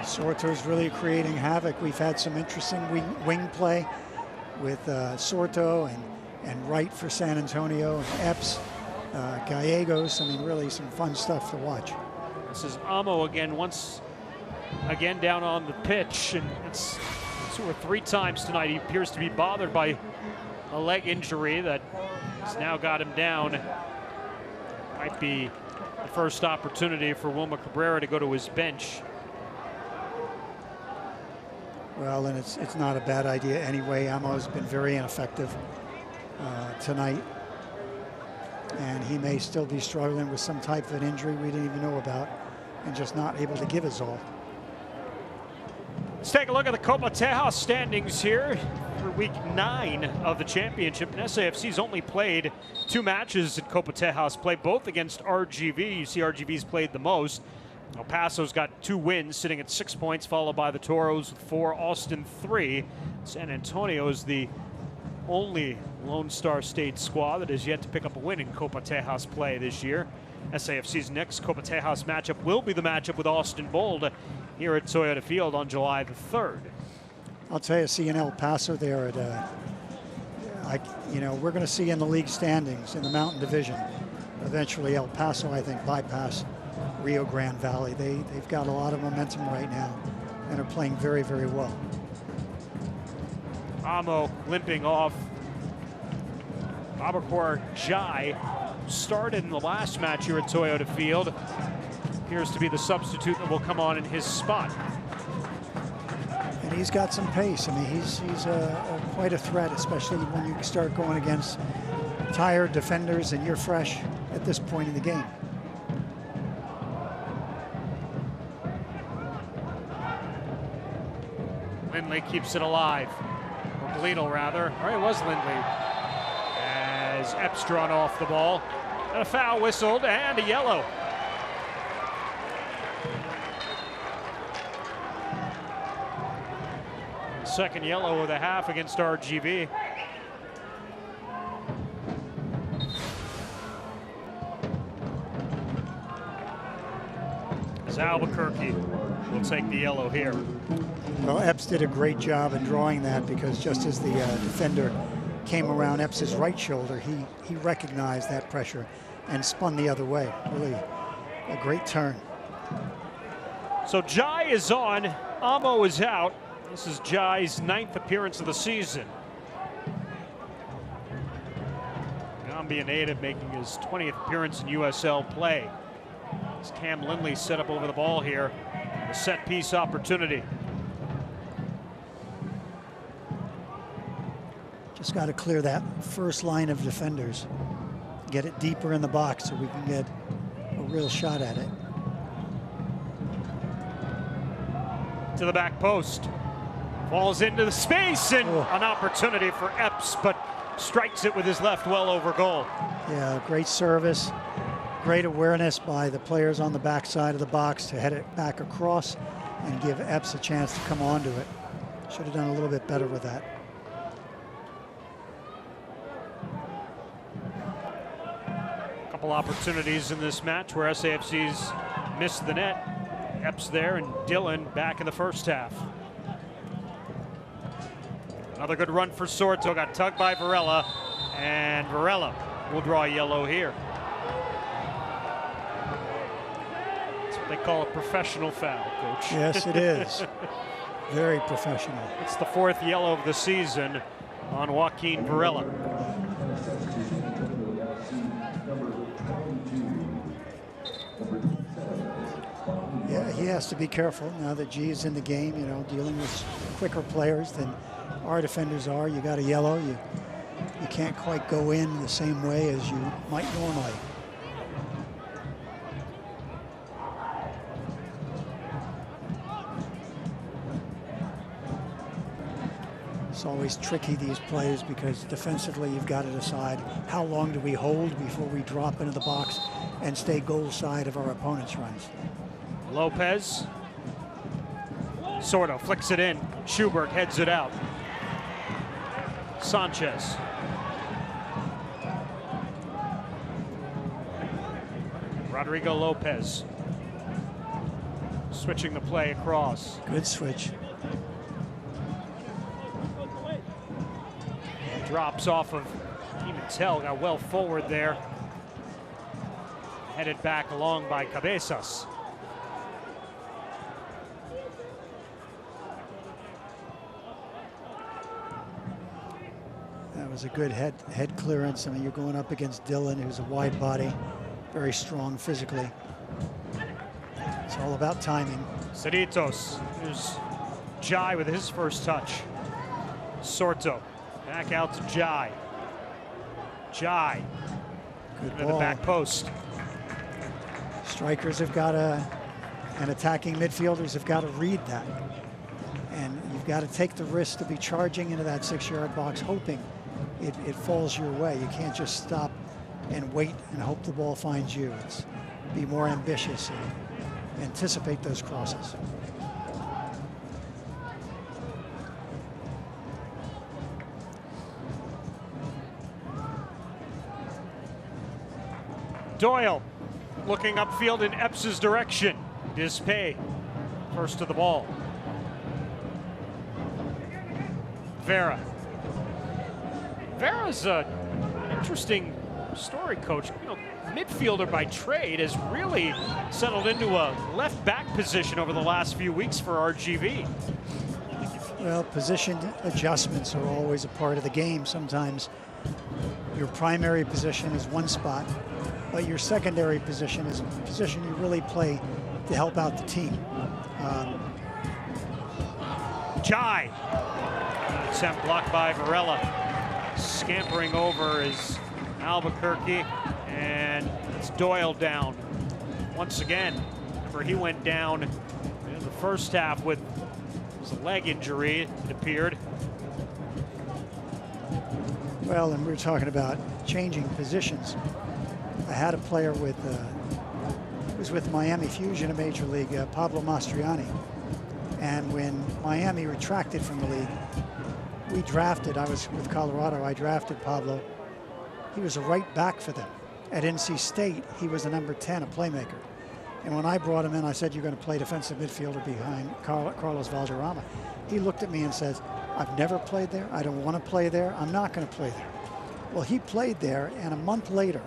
Sorto's really creating havoc. We've had some interesting wing play with Sorto and Wright for San Antonio, and Epps, Gallegos. I mean, really some fun stuff to watch. This is Amo again, once again down on the pitch, and it's 2 or 3 times tonight. He appears to be bothered by a leg injury that has now got him down. Might be the first opportunity for Wilmer Cabrera to go to his bench. Well, and it's not a bad idea anyway. Amo's been very ineffective tonight, and he may still be struggling with some type of an injury we didn't even know about and just not able to give his all. Let's take a look at the Copa Tejas standings here for week 9 of the championship. And SAFC's only played 2 matches at Copa Tejas play, both against RGV. You see RGV's played the most. El Paso's got 2 wins, sitting at 6 points, followed by the Toros with 4, Austin 3. San Antonio is the only Lone Star State squad that has yet to pick up a win in Copa Tejas play this year. SAFC's next Copa Tejas matchup will be the matchup with Austin Bold here at Toyota Field on July the 3rd. I'll tell you, seeing El Paso there at, we're going to see in the league standings in the Mountain Division. Eventually, El Paso, I think, bypass Rio Grande Valley. They've got a lot of momentum right now and are playing very, very well. Amo limping off. Abakor Jai started in the last match here at Toyota Field. Appears to be the substitute that will come on in his spot. And he's got some pace. I mean, he's quite a threat, especially when you start going against tired defenders and you're fresh at this point in the game. Lindley keeps it alive. Or Galino, rather. Or it was Lindley. As Epps drawn off the ball. And a foul whistled and a yellow. Second yellow of the half against RGV. As Albuquerque will take the yellow here. Well, Epps did a great job in drawing that, because just as the defender came around Epps' right shoulder, he recognized that pressure and spun the other way. Really a great turn. So Jai is on, Amo is out. This is Jai's 9th appearance of the season. Gambia native making his 20th appearance in USL play. As Cam Lindley set up over the ball here. A set piece opportunity. Just got to clear that first line of defenders. Get it deeper in the box so we can get a real shot at it. To the back post. Falls into the space, and an opportunity for Epps, but strikes it with his left well over goal. Yeah, great service. Great awareness by the players on the back side of the box to head it back across and give Epps a chance to come onto it. Should have done a little bit better with that. Couple opportunities in this match where SAFC's missed the net. Epps there and Dillon back in the first half. Another good run for Sorto, got tugged by Varela, and Varela will draw a yellow here. That's what they call a professional foul, Coach. Yes, it is. Very professional. It's the 4th yellow of the season on Joaquin Varela. Yeah, he has to be careful now that G is in the game, dealing with quicker players than our defenders are. You got a yellow. You can't quite go in the same way as you might normally. It's always tricky, these plays, because defensively you've got to decide how long do we hold before we drop into the box and stay goal side of our opponent's runs. Lopez sort of flicks it in. Schubert heads it out. Sanchez. Rodrigo Lopez switching the play across. Good switch. Drops off of Pimentel, got well forward there. Headed back along by Cabezas. That was a good head clearance. I mean, you're going up against Dylan, who's a wide body, very strong physically. It's all about timing. Cerritos. Here's Jai with his first touch. Sorto. Back out to Jai. Jai. Good into ball. the back post. Strikers have got to, and attacking midfielders have got to read that. And you've got to take the risk to be charging into that 6-yard box, hoping it falls your way. You can't just stop and wait and hope the ball finds you. It's be more ambitious and anticipate those crosses. Doyle looking upfield in Epps' direction. Dispay first to the ball. Vera. Vera's an interesting story, coach. You know, midfielder by trade has really settled into a left back position over the last few weeks for RGV. Well, position adjustments are always a part of the game. Sometimes your primary position is one spot, but your secondary position is a position you really play to help out the team. Jai. Attempt blocked by Varela. Scampering over is Albuquerque, and it's Doyle down once again. Remember, he went down in the first half with a leg injury, it appeared. Well, and we're talking about changing positions. I had a player with, was with Miami Fusion in Major League, Pablo Mastriani. And when Miami retracted from the league, we drafted, I was with Colorado, I drafted Pablo. He was a right back for them. At NC State, he was a number 10, a playmaker. And when I brought him in, I said, you're going to play defensive midfielder behind Carlos Valderrama. He looked at me and says, I've never played there. I don't want to play there. I'm not going to play there. Well, he played there, and a month later,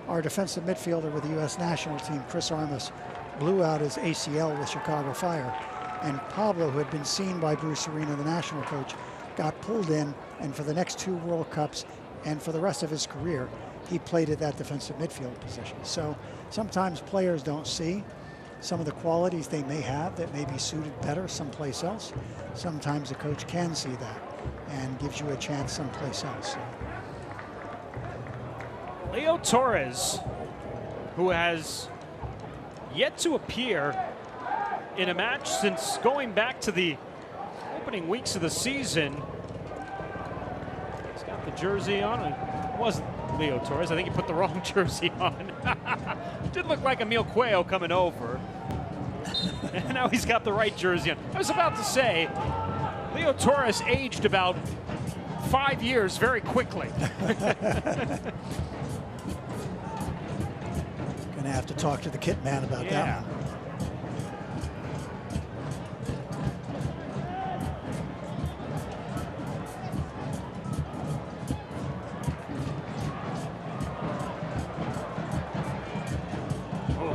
our defensive midfielder with the U.S. national team, Chris Armas, blew out his ACL with Chicago Fire. And Pablo, who had been seen by Bruce Arena, the national coach, got pulled in, and for the next 2 World Cups and for the rest of his career, he played at that defensive midfield position. So sometimes players don't see some of the qualities they may have that may be suited better someplace else. Sometimes a coach can see that and gives you a chance someplace else. Leo Torres, who has yet to appear in a match since going back to the opening weeks of the season. He's got the jersey on. It wasn't Leo Torres. I think he put the wrong jersey on. Did look like Emil Cuello coming over. And now he's got the right jersey on. I was about to say, Leo Torres aged about 5 years very quickly. Gonna have to talk to the kit man about that one.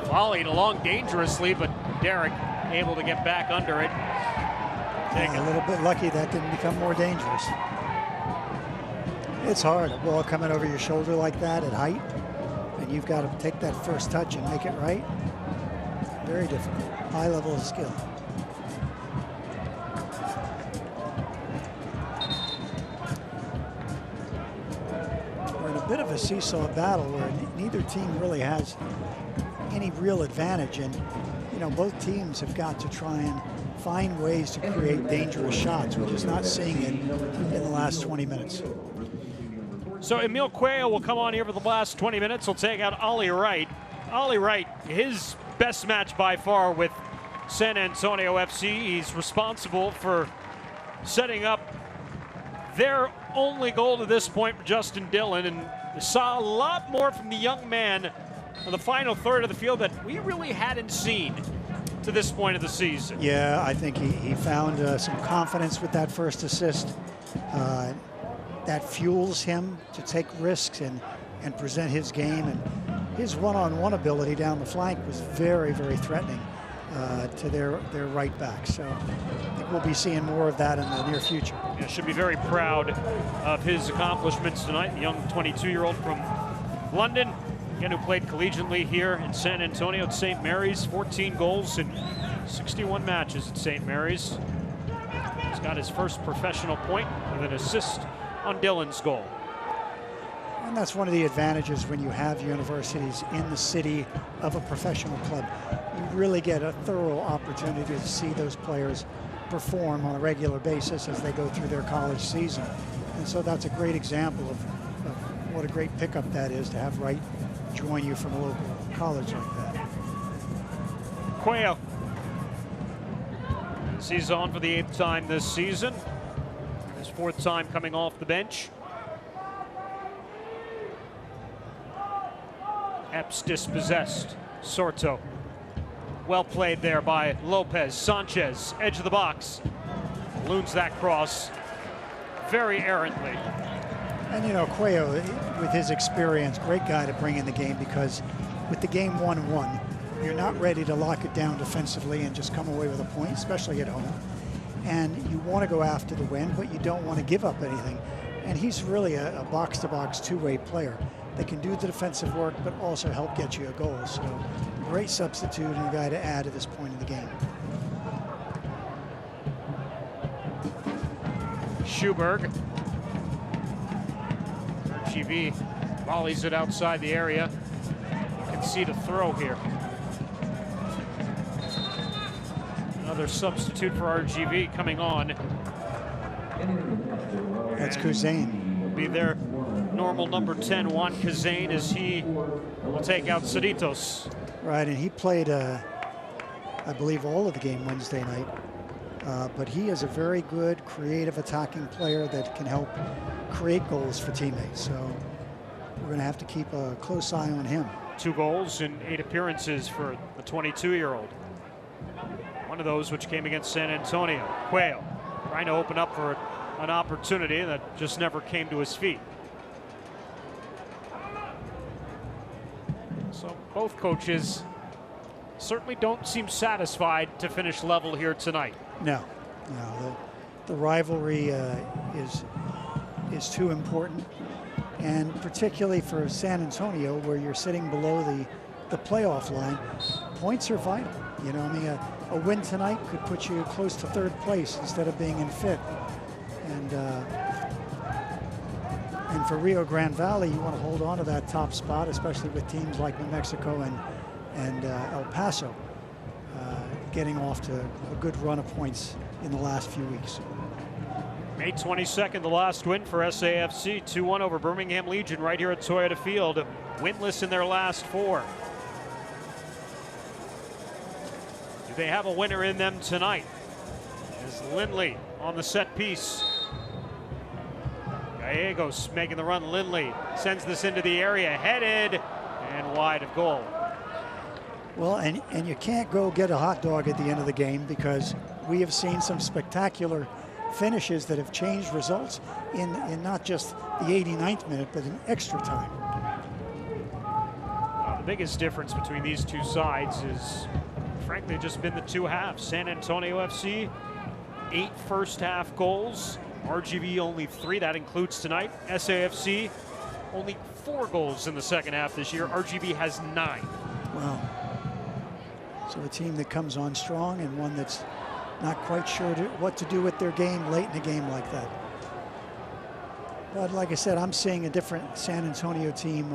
Volleyed along dangerously, but Derek able to get back under it. A little bit lucky that didn't become more dangerous. It's hard, a ball coming over your shoulder like that at height, and you've got to take that first touch and make it right. Very difficult, high level of skill. We're in a bit of a seesaw battle where neither team really has any real advantage, and you know, both teams have got to try and find ways to create dangerous shots. We're just not seeing it in the last 20 minutes. So Emil Cuello will come on here for the last 20 minutes. He'll take out Ollie Wright. Ollie Wright, his best match by far with San Antonio FC. He's responsible for setting up their only goal to this point for Justin Dillon, and saw a lot more from the young man in the final third of the field that we really hadn't seen to this point of the season. Yeah, I think he found some confidence with that first assist. That fuels him to take risks and present his game, and his one-on-one ability down the flank was very, very threatening to their right back. So I think we'll be seeing more of that in the near future. Yeah, should be very proud of his accomplishments tonight. The young 22-year-old from London, again, who played collegiately here in San Antonio at St. Mary's, 14 goals in 61 matches at St. Mary's. He's got his first professional point with an assist on Dillon's goal. And that's one of the advantages when you have universities in the city of a professional club. You really get a thorough opportunity to see those players perform on a regular basis as they go through their college season. And so that's a great example of what a great pickup that is to have Wright join you from a local college like that. Cuello. He's on for the 8th time this season. His 4th time coming off the bench. Epps dispossessed. Sorto. Well played there by Lopez. Sanchez, edge of the box. Loons that cross very errantly. And you know, Cuello, with his experience, great guy to bring in the game, because with the game 1-1, you're not ready to lock it down defensively and just come away with a point, especially at home. And you want to go after the win, but you don't want to give up anything. And he's really a box-to-box two-way player that can do the defensive work, but also help get you a goal. So great substitute and a guy to add at this point in the game. Schuberg. RGV volleys it outside the area. You can see the throw here. Another substitute for RGV coming on. That's Kuzain. Will be their normal number 10, Juan Kuzain, as he will take out Cerritos. Right, and he played, I believe, all of the game Wednesday night. But he is a very good, creative, attacking player that can help create goals for teammates. So we're going to have to keep a close eye on him. 2 goals in 8 appearances for the 22-year-old. One of those which came against San Antonio. Cuello trying to open up for an opportunity that just never came to his feet. So both coaches certainly don't seem satisfied to finish level here tonight. No. The rivalry is too important, and particularly for San Antonio, where you're sitting below the playoff line, points are vital. You know, I mean, a win tonight could put you close to 3rd place instead of being in 5th. And for Rio Grande Valley, you want to hold on to that top spot, especially with teams like New Mexico and El Paso getting off to a good run of points in the last few weeks. May 22nd, the last win for SAFC, 2-1 over Birmingham Legion right here at Toyota Field, winless in their last 4. Do they have a winner in them tonight? Is Lindley on the set piece. Gallegos making the run. Lindley sends this into the area, headed and wide of goal. Well, and you can't go get a hot dog at the end of the game, because we have seen some spectacular finishes that have changed results in not just the 89th minute, but in extra time. The biggest difference between these two sides is, frankly, just been the 2 halves. San Antonio FC, 8 first-half goals. RGV only 3. That includes tonight. SAFC, only 4 goals in the second half this year. RGV has 9. Wow. So a team that comes on strong, and one that's not quite sure what to do with their game late in a game like that. But like I said, I'm seeing a different San Antonio team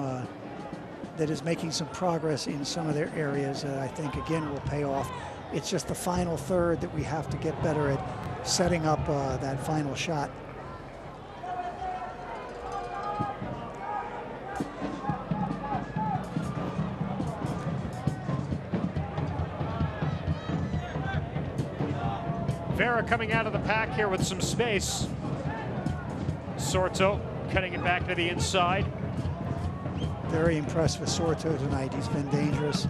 that is making some progress in some of their areas that I think, again, will pay off. It's just the final third that we have to get better at setting up that final shot. Vera coming out of the pack here with some space. Sorto cutting it back to the inside. Very impressed with Sorto tonight. He's been dangerous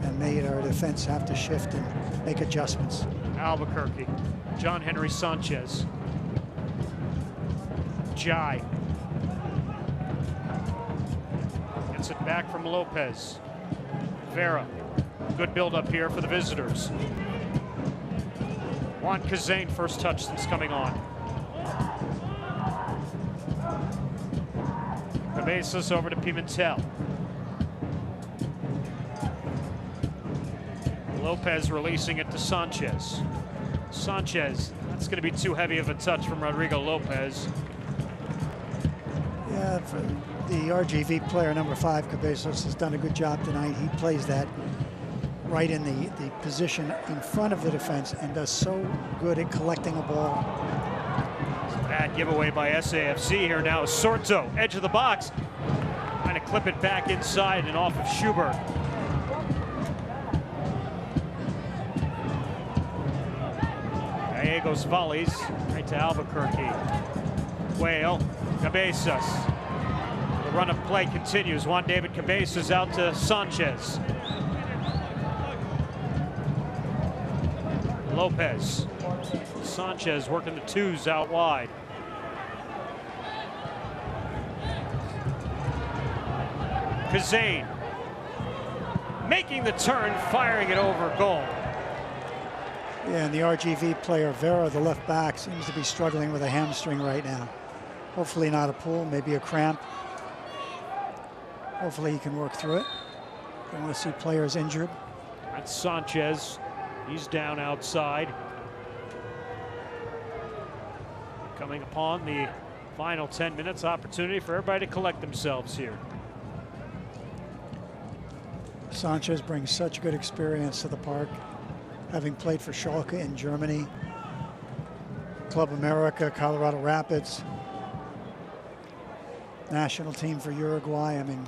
and made our defense have to shift and make adjustments. Albuquerque, John Henry Sanchez. Jai. Gets it back from Lopez. Vera. Good build up here for the visitors. Juan Kazane, first touch since coming on. Cabezas over to Pimentel. Lopez releasing it to Sanchez. Sanchez, that's going to be too heavy of a touch from Rodrigo Lopez. Yeah, for the RGV player number 5, Cabezas, has done a good job tonight. He plays that right in the position in front of the defense and does so good at collecting a ball. Bad giveaway by SAFC here now. Sorto, edge of the box, trying to clip it back inside and off of Schubert. Gallegos volleys right to Albuquerque. Whale, Cabezas. The run of play continues. Juan David Cabezas out to Sanchez. Lopez. Sanchez working the twos out wide. Kazane making the turn, firing it over goal. Yeah, and the RGV player, Vera, the left back, seems to be struggling with a hamstring right now. Hopefully not a pull, maybe a cramp. Hopefully he can work through it. Don't want to see players injured. That's Sanchez. He's down outside. Coming upon the final 10 minutes, opportunity for everybody to collect themselves here. Sanchez brings such good experience to the park, having played for Schalke in Germany, Club America, Colorado Rapids, national team for Uruguay. I mean,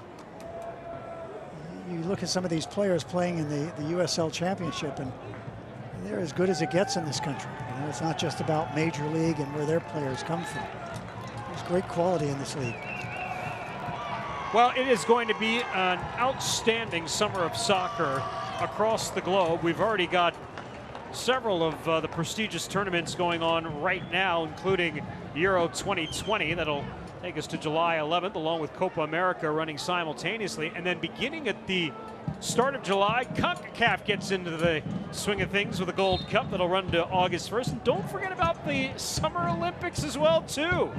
you look at some of these players playing in the USL Championship, and they're as good as it gets in this country. You know, it's not just about Major League and where their players come from. There's great quality in this league. Well, it is going to be an outstanding summer of soccer across the globe. We've already got several of the prestigious tournaments going on right now, including Euro 2020. That'll take us to July 11th, along with Copa America running simultaneously. And then beginning at the start of July, CONCACAF gets into the swing of things with a Gold Cup that'll run to August 1st. And don't forget about the Summer Olympics as well, too.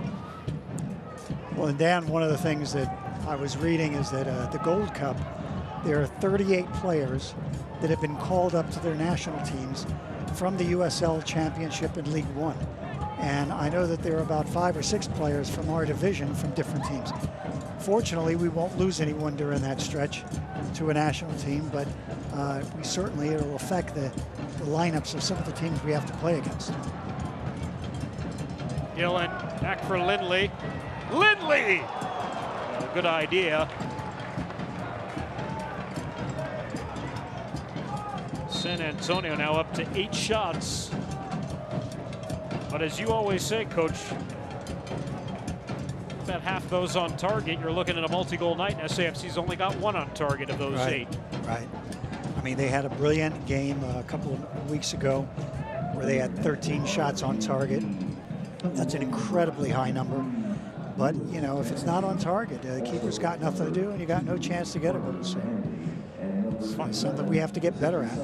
Well, and Dan, one of the things that I was reading is that the Gold Cup, there are 38 players that have been called up to their national teams from the USL Championship and League One. And I know that there are about 5 or 6 players from our division from different teams. Fortunately, we won't lose anyone during that stretch to a national team, but we certainly, it'll affect the lineups of some of the teams we have to play against. Gillen back for Lindley. Lindley! Good idea. San Antonio now up to 8 shots. But as you always say, Coach, about half those on target, you're looking at a multi-goal night, and SAFC's only got 1 on target of those 8. Right. I mean, they had a brilliant game a couple of weeks ago where they had 13 shots on target. That's an incredibly high number. But, you know, if it's not on target, the keeper's got nothing to do, and you got no chance to get it. So it's something we have to get better at.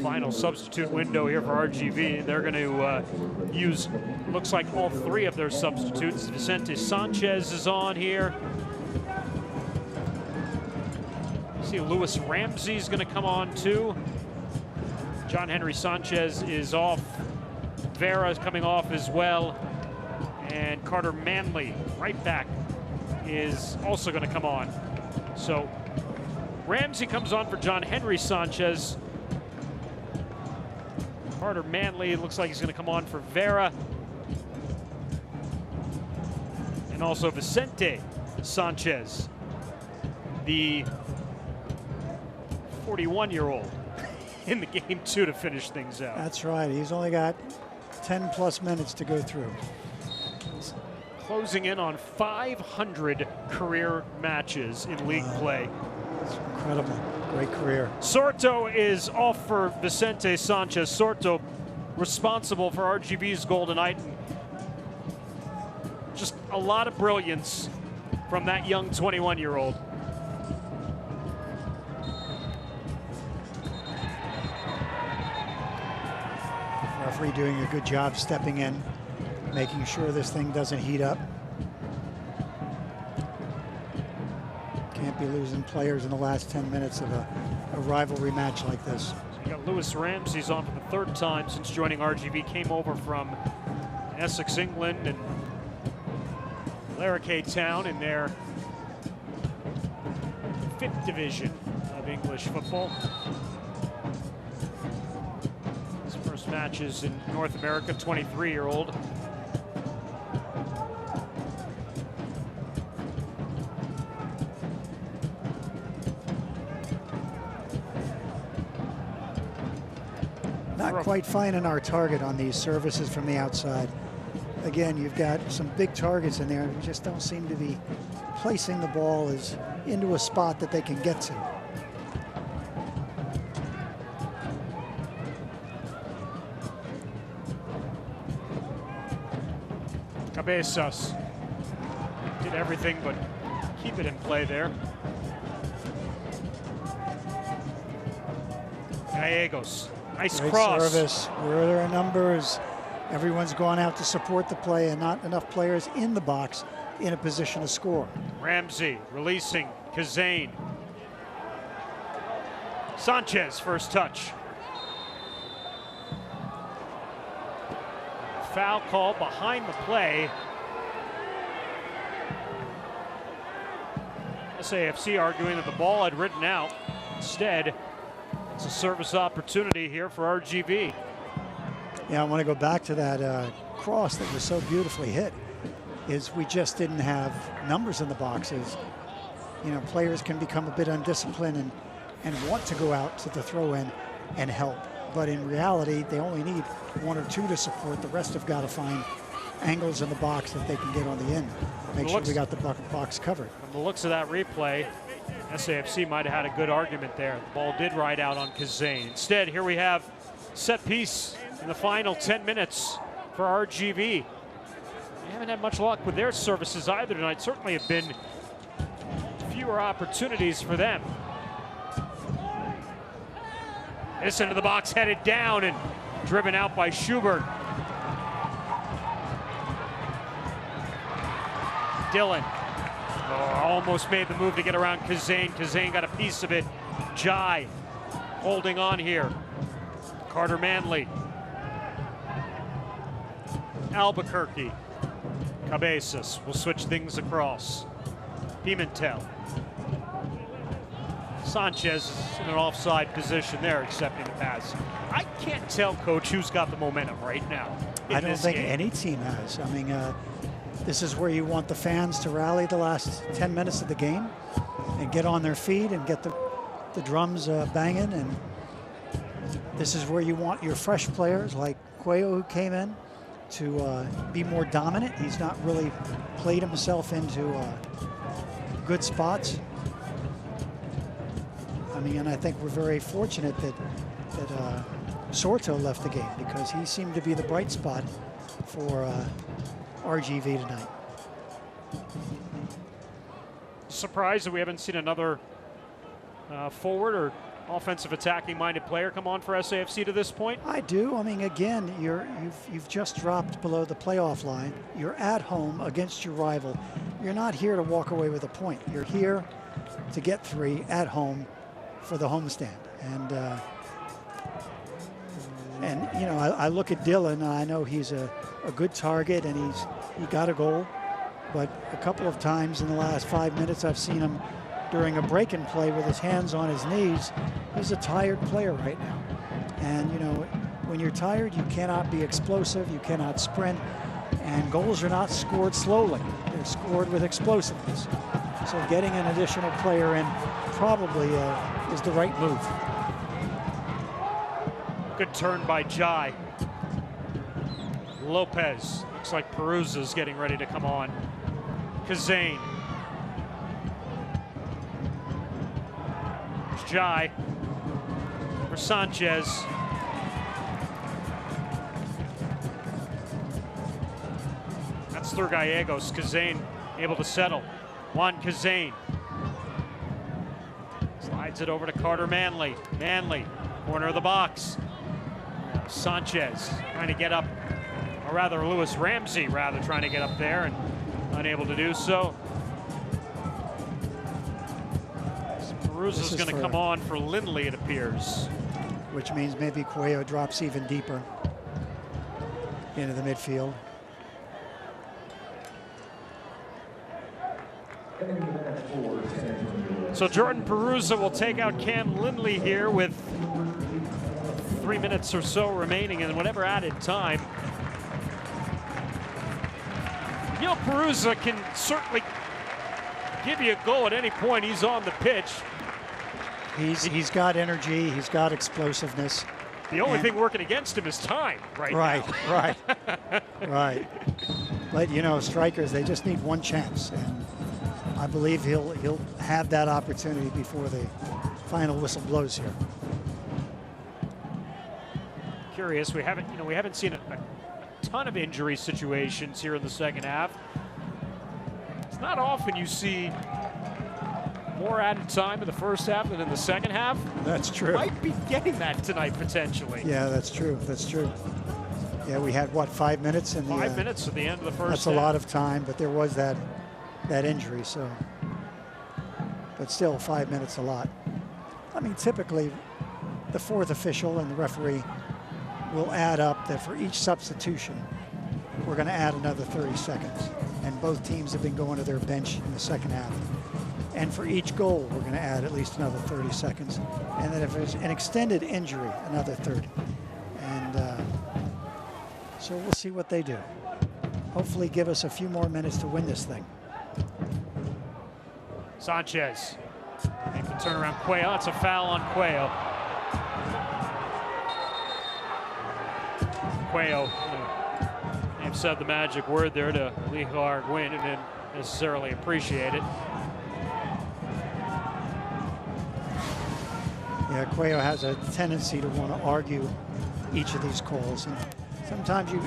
Final substitute window here for RGV. They're going to use, looks like all 3 of their substitutes. Vicente Sanchez is on here. See, Luis Ramsey's going to come on too. John Henry Sanchez is off. Vera is coming off as well. And Carter Manley, right back, is also going to come on. So Ramsey comes on for John Henry Sanchez. Carter Manley looks like he's going to come on for Vera. And also Vicente Sanchez, the 41-year-old in the game too to finish things out. That's right. He's only got 10 plus minutes to go through. Closing in on 500 career matches in league play. It's incredible. Great career. Sorto is off for Vicente Sanchez. Sorto responsible for RGV's goal tonight. Just a lot of brilliance from that young 21-year-old. Referee doing a good job stepping in, making sure this thing doesn't heat up. Can't be losing players in the last 10 minutes of a rivalry match like this. So you got Lewis Ramsey's on for the third time since joining RGV. Came over from Essex, England, and Larrikay Town in their 5th division of English football. His first matches in North America, 23-year-old. Not quite finding our target on these services from the outside. Again, you've got some big targets in there. We just don't seem to be placing the ball into a spot that they can get to. Cabezas did everything but keep it in play there. Gallegos, nice Great cross. Service. Where there are numbers, everyone's gone out to support the play and not enough players in the box in a position to score. Ramsey releasing Kazane. Sanchez, first touch. Foul call behind the play. SAFC arguing that the ball had ridden out. Instead, it's a service opportunity here for RGV. Yeah, I want to go back to that cross that was so beautifully hit. Is we just didn't have numbers in the boxes. You know, players can become a bit undisciplined and want to go out to the throw-in and help. But in reality, they only need one or two to support. The rest have got to find angles in the box that they can get on the end. Make sure we got the box covered. From the looks of that replay, SAFC might have had a good argument there. The ball did ride out on Kazane. Instead, here we have set piece in the final 10 minutes for RGV. They haven't had much luck with their services either tonight. Certainly have been fewer opportunities for them. This into the box, headed down and driven out by Schubert. Dillon almost made the move to get around Kazane. Kazane got a piece of it. Jai holding on here. Carter Manley. Albuquerque. Cabezas will switch things across. Pimentel. Sanchez is in an offside position there, accepting the pass. I can't tell, Coach, who's got the momentum right now. I don't think any team has. I mean, this is where you want the fans to rally the last 10 minutes of the game and get on their feet and get the drums banging. And this is where you want your fresh players like Cuello, who came in, to be more dominant. He's not really played himself into good spots. I mean, and I think we're very fortunate that Sorto left the game, because he seemed to be the bright spot for RGV tonight. Surprised that we haven't seen another forward or offensive attacking minded player come on for SAFC to this point? I do. I mean, again, you've just dropped below the playoff line. You're at home against your rival. You're not here to walk away with a point. You're here to get 3 at home for the homestand. And you know, I look at Dillon, and I know he's a good target, and he got a goal, but a couple of times in the last 5 minutes I've seen him during a break-in play with his hands on his knees. He's a tired player right now. And, you know, when you're tired, you cannot be explosive, you cannot sprint, and goals are not scored slowly. They're scored with explosiveness. So getting an additional player in probably is the right move. Good turn by Jai. Lopez. Looks like Peruza's getting ready to come on. Kazane. Jai for Sanchez. That's through Gallegos. Kazane able to settle. Juan Kazane. Slides it over to Carter Manley. Manley, corner of the box. Sanchez trying to get up, or rather Lewis Ramsey trying to get up there and unable to do so. Peruza's going to come on for Lindley, it appears. Which means maybe Cuello drops even deeper into the midfield. So Jordan Peruza will take out Cam Lindley here with 3 minutes or so remaining and whatever added time. You know, Peruza can certainly give you a goal at any point he's on the pitch. He's got energy, he's got explosiveness. The only thing working against him is time right now. Right. But, you know, strikers, they just need one chance. And I believe he'll have that opportunity before the final whistle blows here. Curious, we haven't seen a ton of injury situations here in the second half. It's not often you see more added time in the first half than in the second half. That's true. Might be getting that tonight potentially. Yeah, that's true. That's true. Yeah, we had what, 5 minutes in the 5 minutes at the end of the first That's half. a lot of time, but there was that injury, so. But still, 5 minutes a lot. I mean, typically, the fourth official and the referee will add up that for each substitution, we're going to add another 30 seconds. And both teams have been going to their bench in the second half. And for each goal, we're going to add at least another 30 seconds. And then if there's an extended injury, another 30. And so we'll see what they do. Hopefully give us a few more minutes to win this thing. Sanchez. Make the turnaround. Cuello. It's a foul on Cuello. Cuello may have said the magic word there to Lee Arguin and didn't necessarily appreciate it. Yeah, Cuello has a tendency to want to argue each of these calls. And sometimes you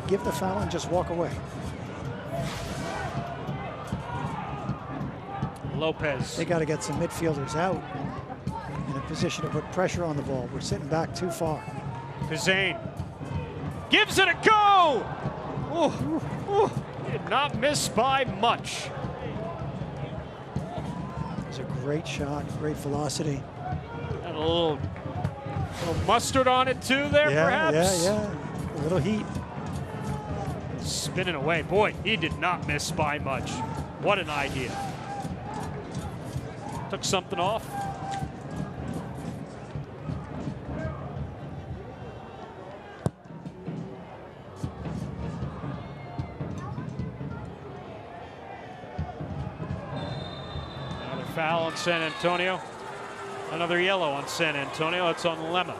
give the foul and just walk away. Lopez. They got to get some midfielders out in a position to put pressure on the ball. We're sitting back too far. Kazane gives it a go. Did not miss by much. It's a great shot, great velocity. And a little mustard on it too there, perhaps? Yeah. A little heat. Spinning away. Boy, he did not miss by much. What an idea. Took something off. Another foul on San Antonio. Another yellow on San Antonio. It's on Lemma.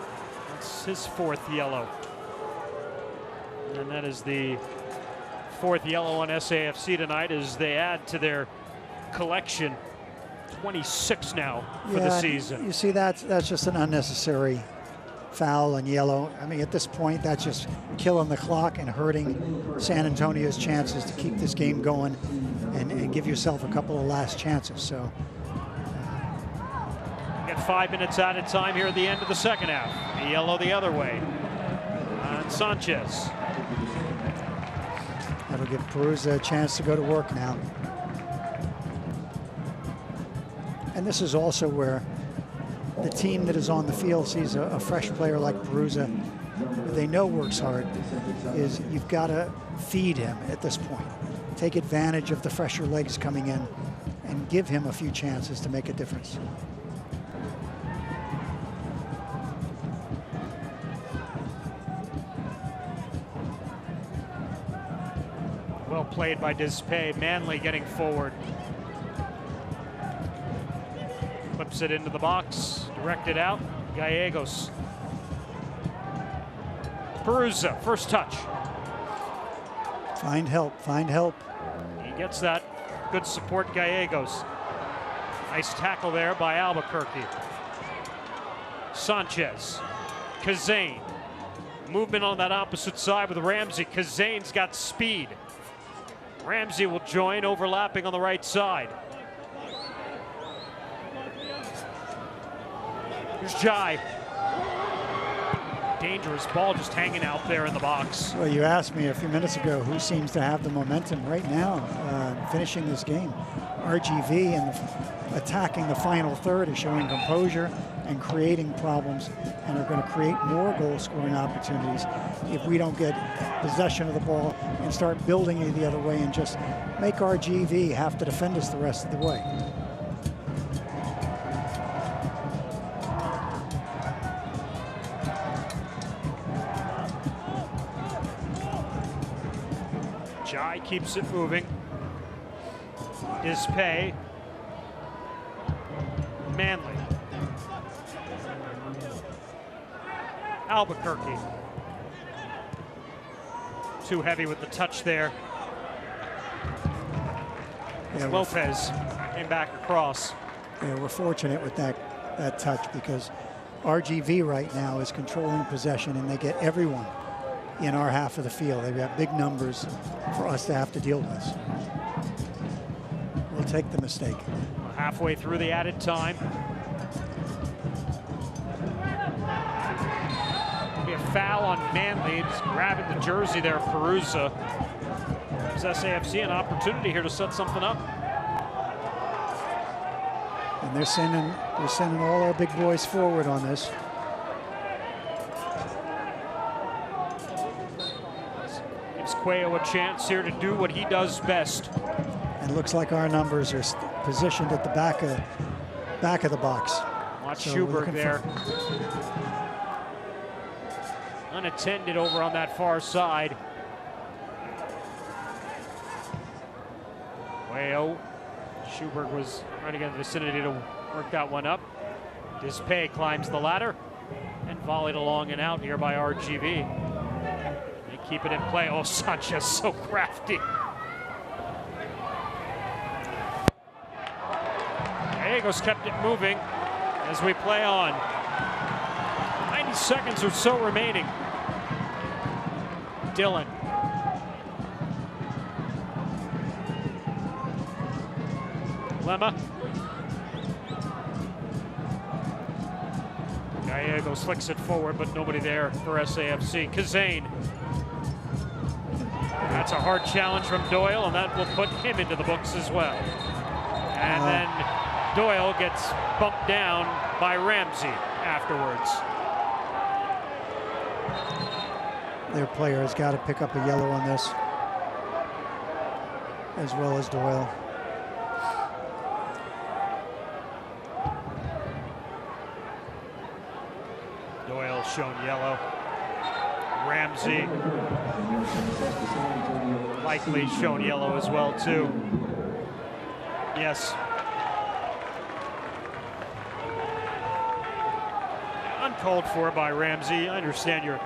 That's his fourth yellow. And that is the fourth yellow on SAFC tonight as they add to their collection. 26 now for the season. You see, that's just an unnecessary foul and yellow. I mean, at this point, that's just killing the clock and hurting San Antonio's chances to keep this game going and give yourself a couple of last chances. So. Get 5 minutes added time here at the end of the second half. A yellow the other way. And Sanchez. That'll give Peruza a chance to go to work now. And this is also where the team that is on the field sees a fresh player like Peruza, who they know works hard, is you've got to feed him at this point. Take advantage of the fresher legs coming in and give him a few chances to make a difference. Well played by Dispay. Manley getting forward. Flips it into the box, directed out. Gallegos. Perusa, first touch. Find help, find help. He gets that. Good support, Gallegos. Nice tackle there by Albuquerque. Sanchez. Kazane. Movement on that opposite side with Ramsey. Kazane's got speed. Ramsey will join, overlapping on the right side. Here's Jai. Dangerous ball just hanging out there in the box. Well, you asked me a few minutes ago who seems to have the momentum right now finishing this game. RGV and attacking the final third is showing composure and creating problems, and are going to create more goal scoring opportunities if we don't get possession of the ball and start building it the other way and just make RGV have to defend us the rest of the way. Jai keeps it moving. Dispay. Manley. Albuquerque. Too heavy with the touch there. Yeah, Lopez came back across. Yeah, we're fortunate with that touch because RGV right now is controlling possession, and they get everyone in our half of the field. They've got big numbers for us to have to deal with. We'll take the mistake. Halfway through the added time. Be a foul on Manley, just grabbing the jersey there, Perusa. Gives SAFC an opportunity here to set something up. And they're sending all our big boys forward on this. Gives Cuello a chance here to do what he does best. And it looks like our numbers are positioned at the back of the box. Watch So Schuberg there. Unattended over on that far side. Cuello. Schuberg was trying to get in the vicinity to work that one up. Dispay climbs the ladder and volleyed along and out here by RGV. They keep it in play. Oh, Sanchez so crafty. Gallegos kept it moving as we play on. 90 seconds or so remaining. Dillon. Lemma. Gallegos flicks it forward, but nobody there for SAFC. Kazane. That's a hard challenge from Doyle, and that will put him into the books as well. And then Doyle gets bumped down by Ramsey afterwards. Their player has got to pick up a yellow on this, as well as Doyle. Doyle shown yellow. Ramsey likely shown yellow as well too. Yes. Uncalled for by Ramsey. I understand you're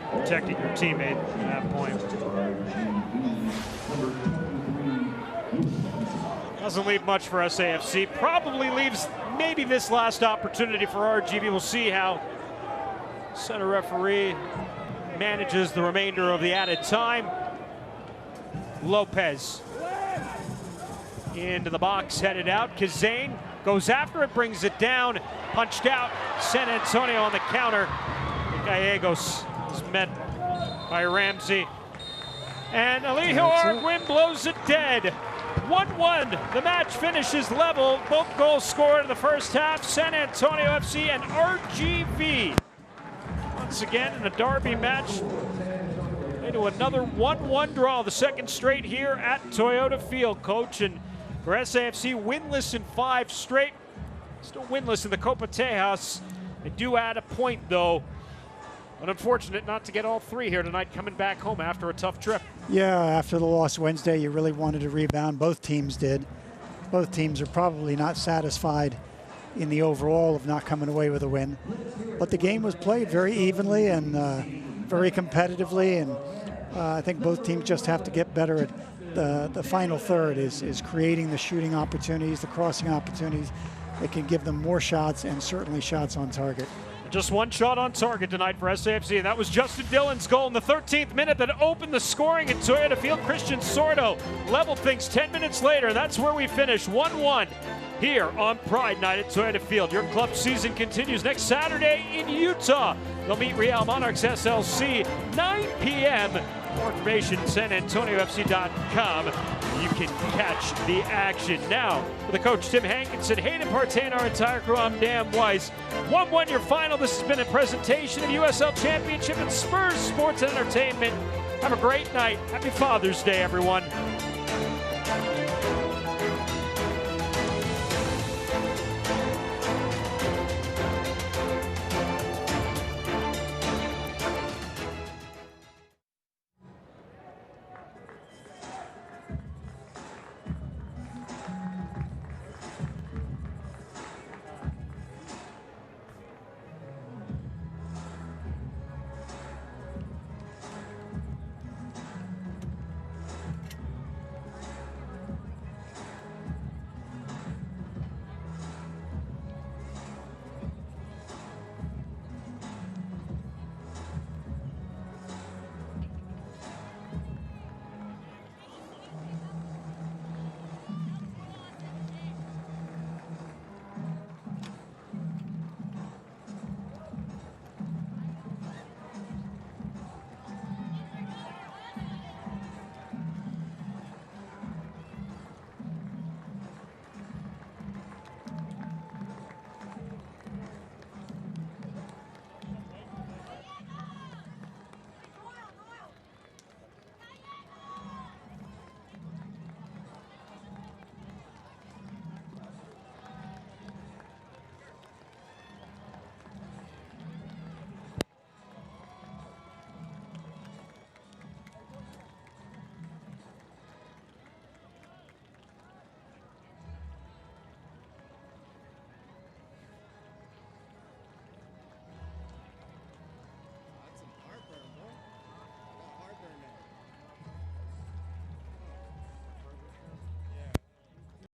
protecting your teammate at that point. Doesn't leave much for SAFC. Probably leaves maybe this last opportunity for RGV. We'll see how center referee manages the remainder of the added time. Lopez into the box, headed out. Kazane goes after it, brings it down, punched out. San Antonio on the counter. Gallegos is met by Ramsey. And Alejo Arguin blows it dead. 1-1. The match finishes level. Both goals scored in the first half. San Antonio FC and RGV. Once again in a derby match. Into another 1-1 draw, the second straight here at Toyota Field, Coach. And for SAFC, winless in 5 straight. Still winless in the Copa Tejas. They do add a point, though. But unfortunate not to get all 3 here tonight, coming back home after a tough trip. Yeah, after the loss Wednesday, you really wanted to rebound. Both teams did. Both teams are probably not satisfied in the overall of not coming away with a win. But the game was played very evenly and very competitively, and I think both teams just have to get better at the final third is creating the shooting opportunities, the crossing opportunities that can give them more shots and certainly shots on target. Just 1 shot on target tonight for SAFC, and that was Justin Dillon's goal in the 13th minute that opened the scoring at Toyota Field. Christian Sordo leveled things 10 minutes later, and that's where we finish 1-1 here on Pride Night at Toyota Field. Your club season continues next Saturday in Utah. They'll meet Real Monarchs SLC, 9 p.m. More information, SanAntonioFC.com. You can catch the action. Now, for the coach, Tim Hankinson, Hayden Partey, and our entire crew, I'm Dan Weiss. 1-1 your final. This has been a presentation of USL Championship and Spurs Sports and Entertainment. Have a great night. Happy Father's Day, everyone.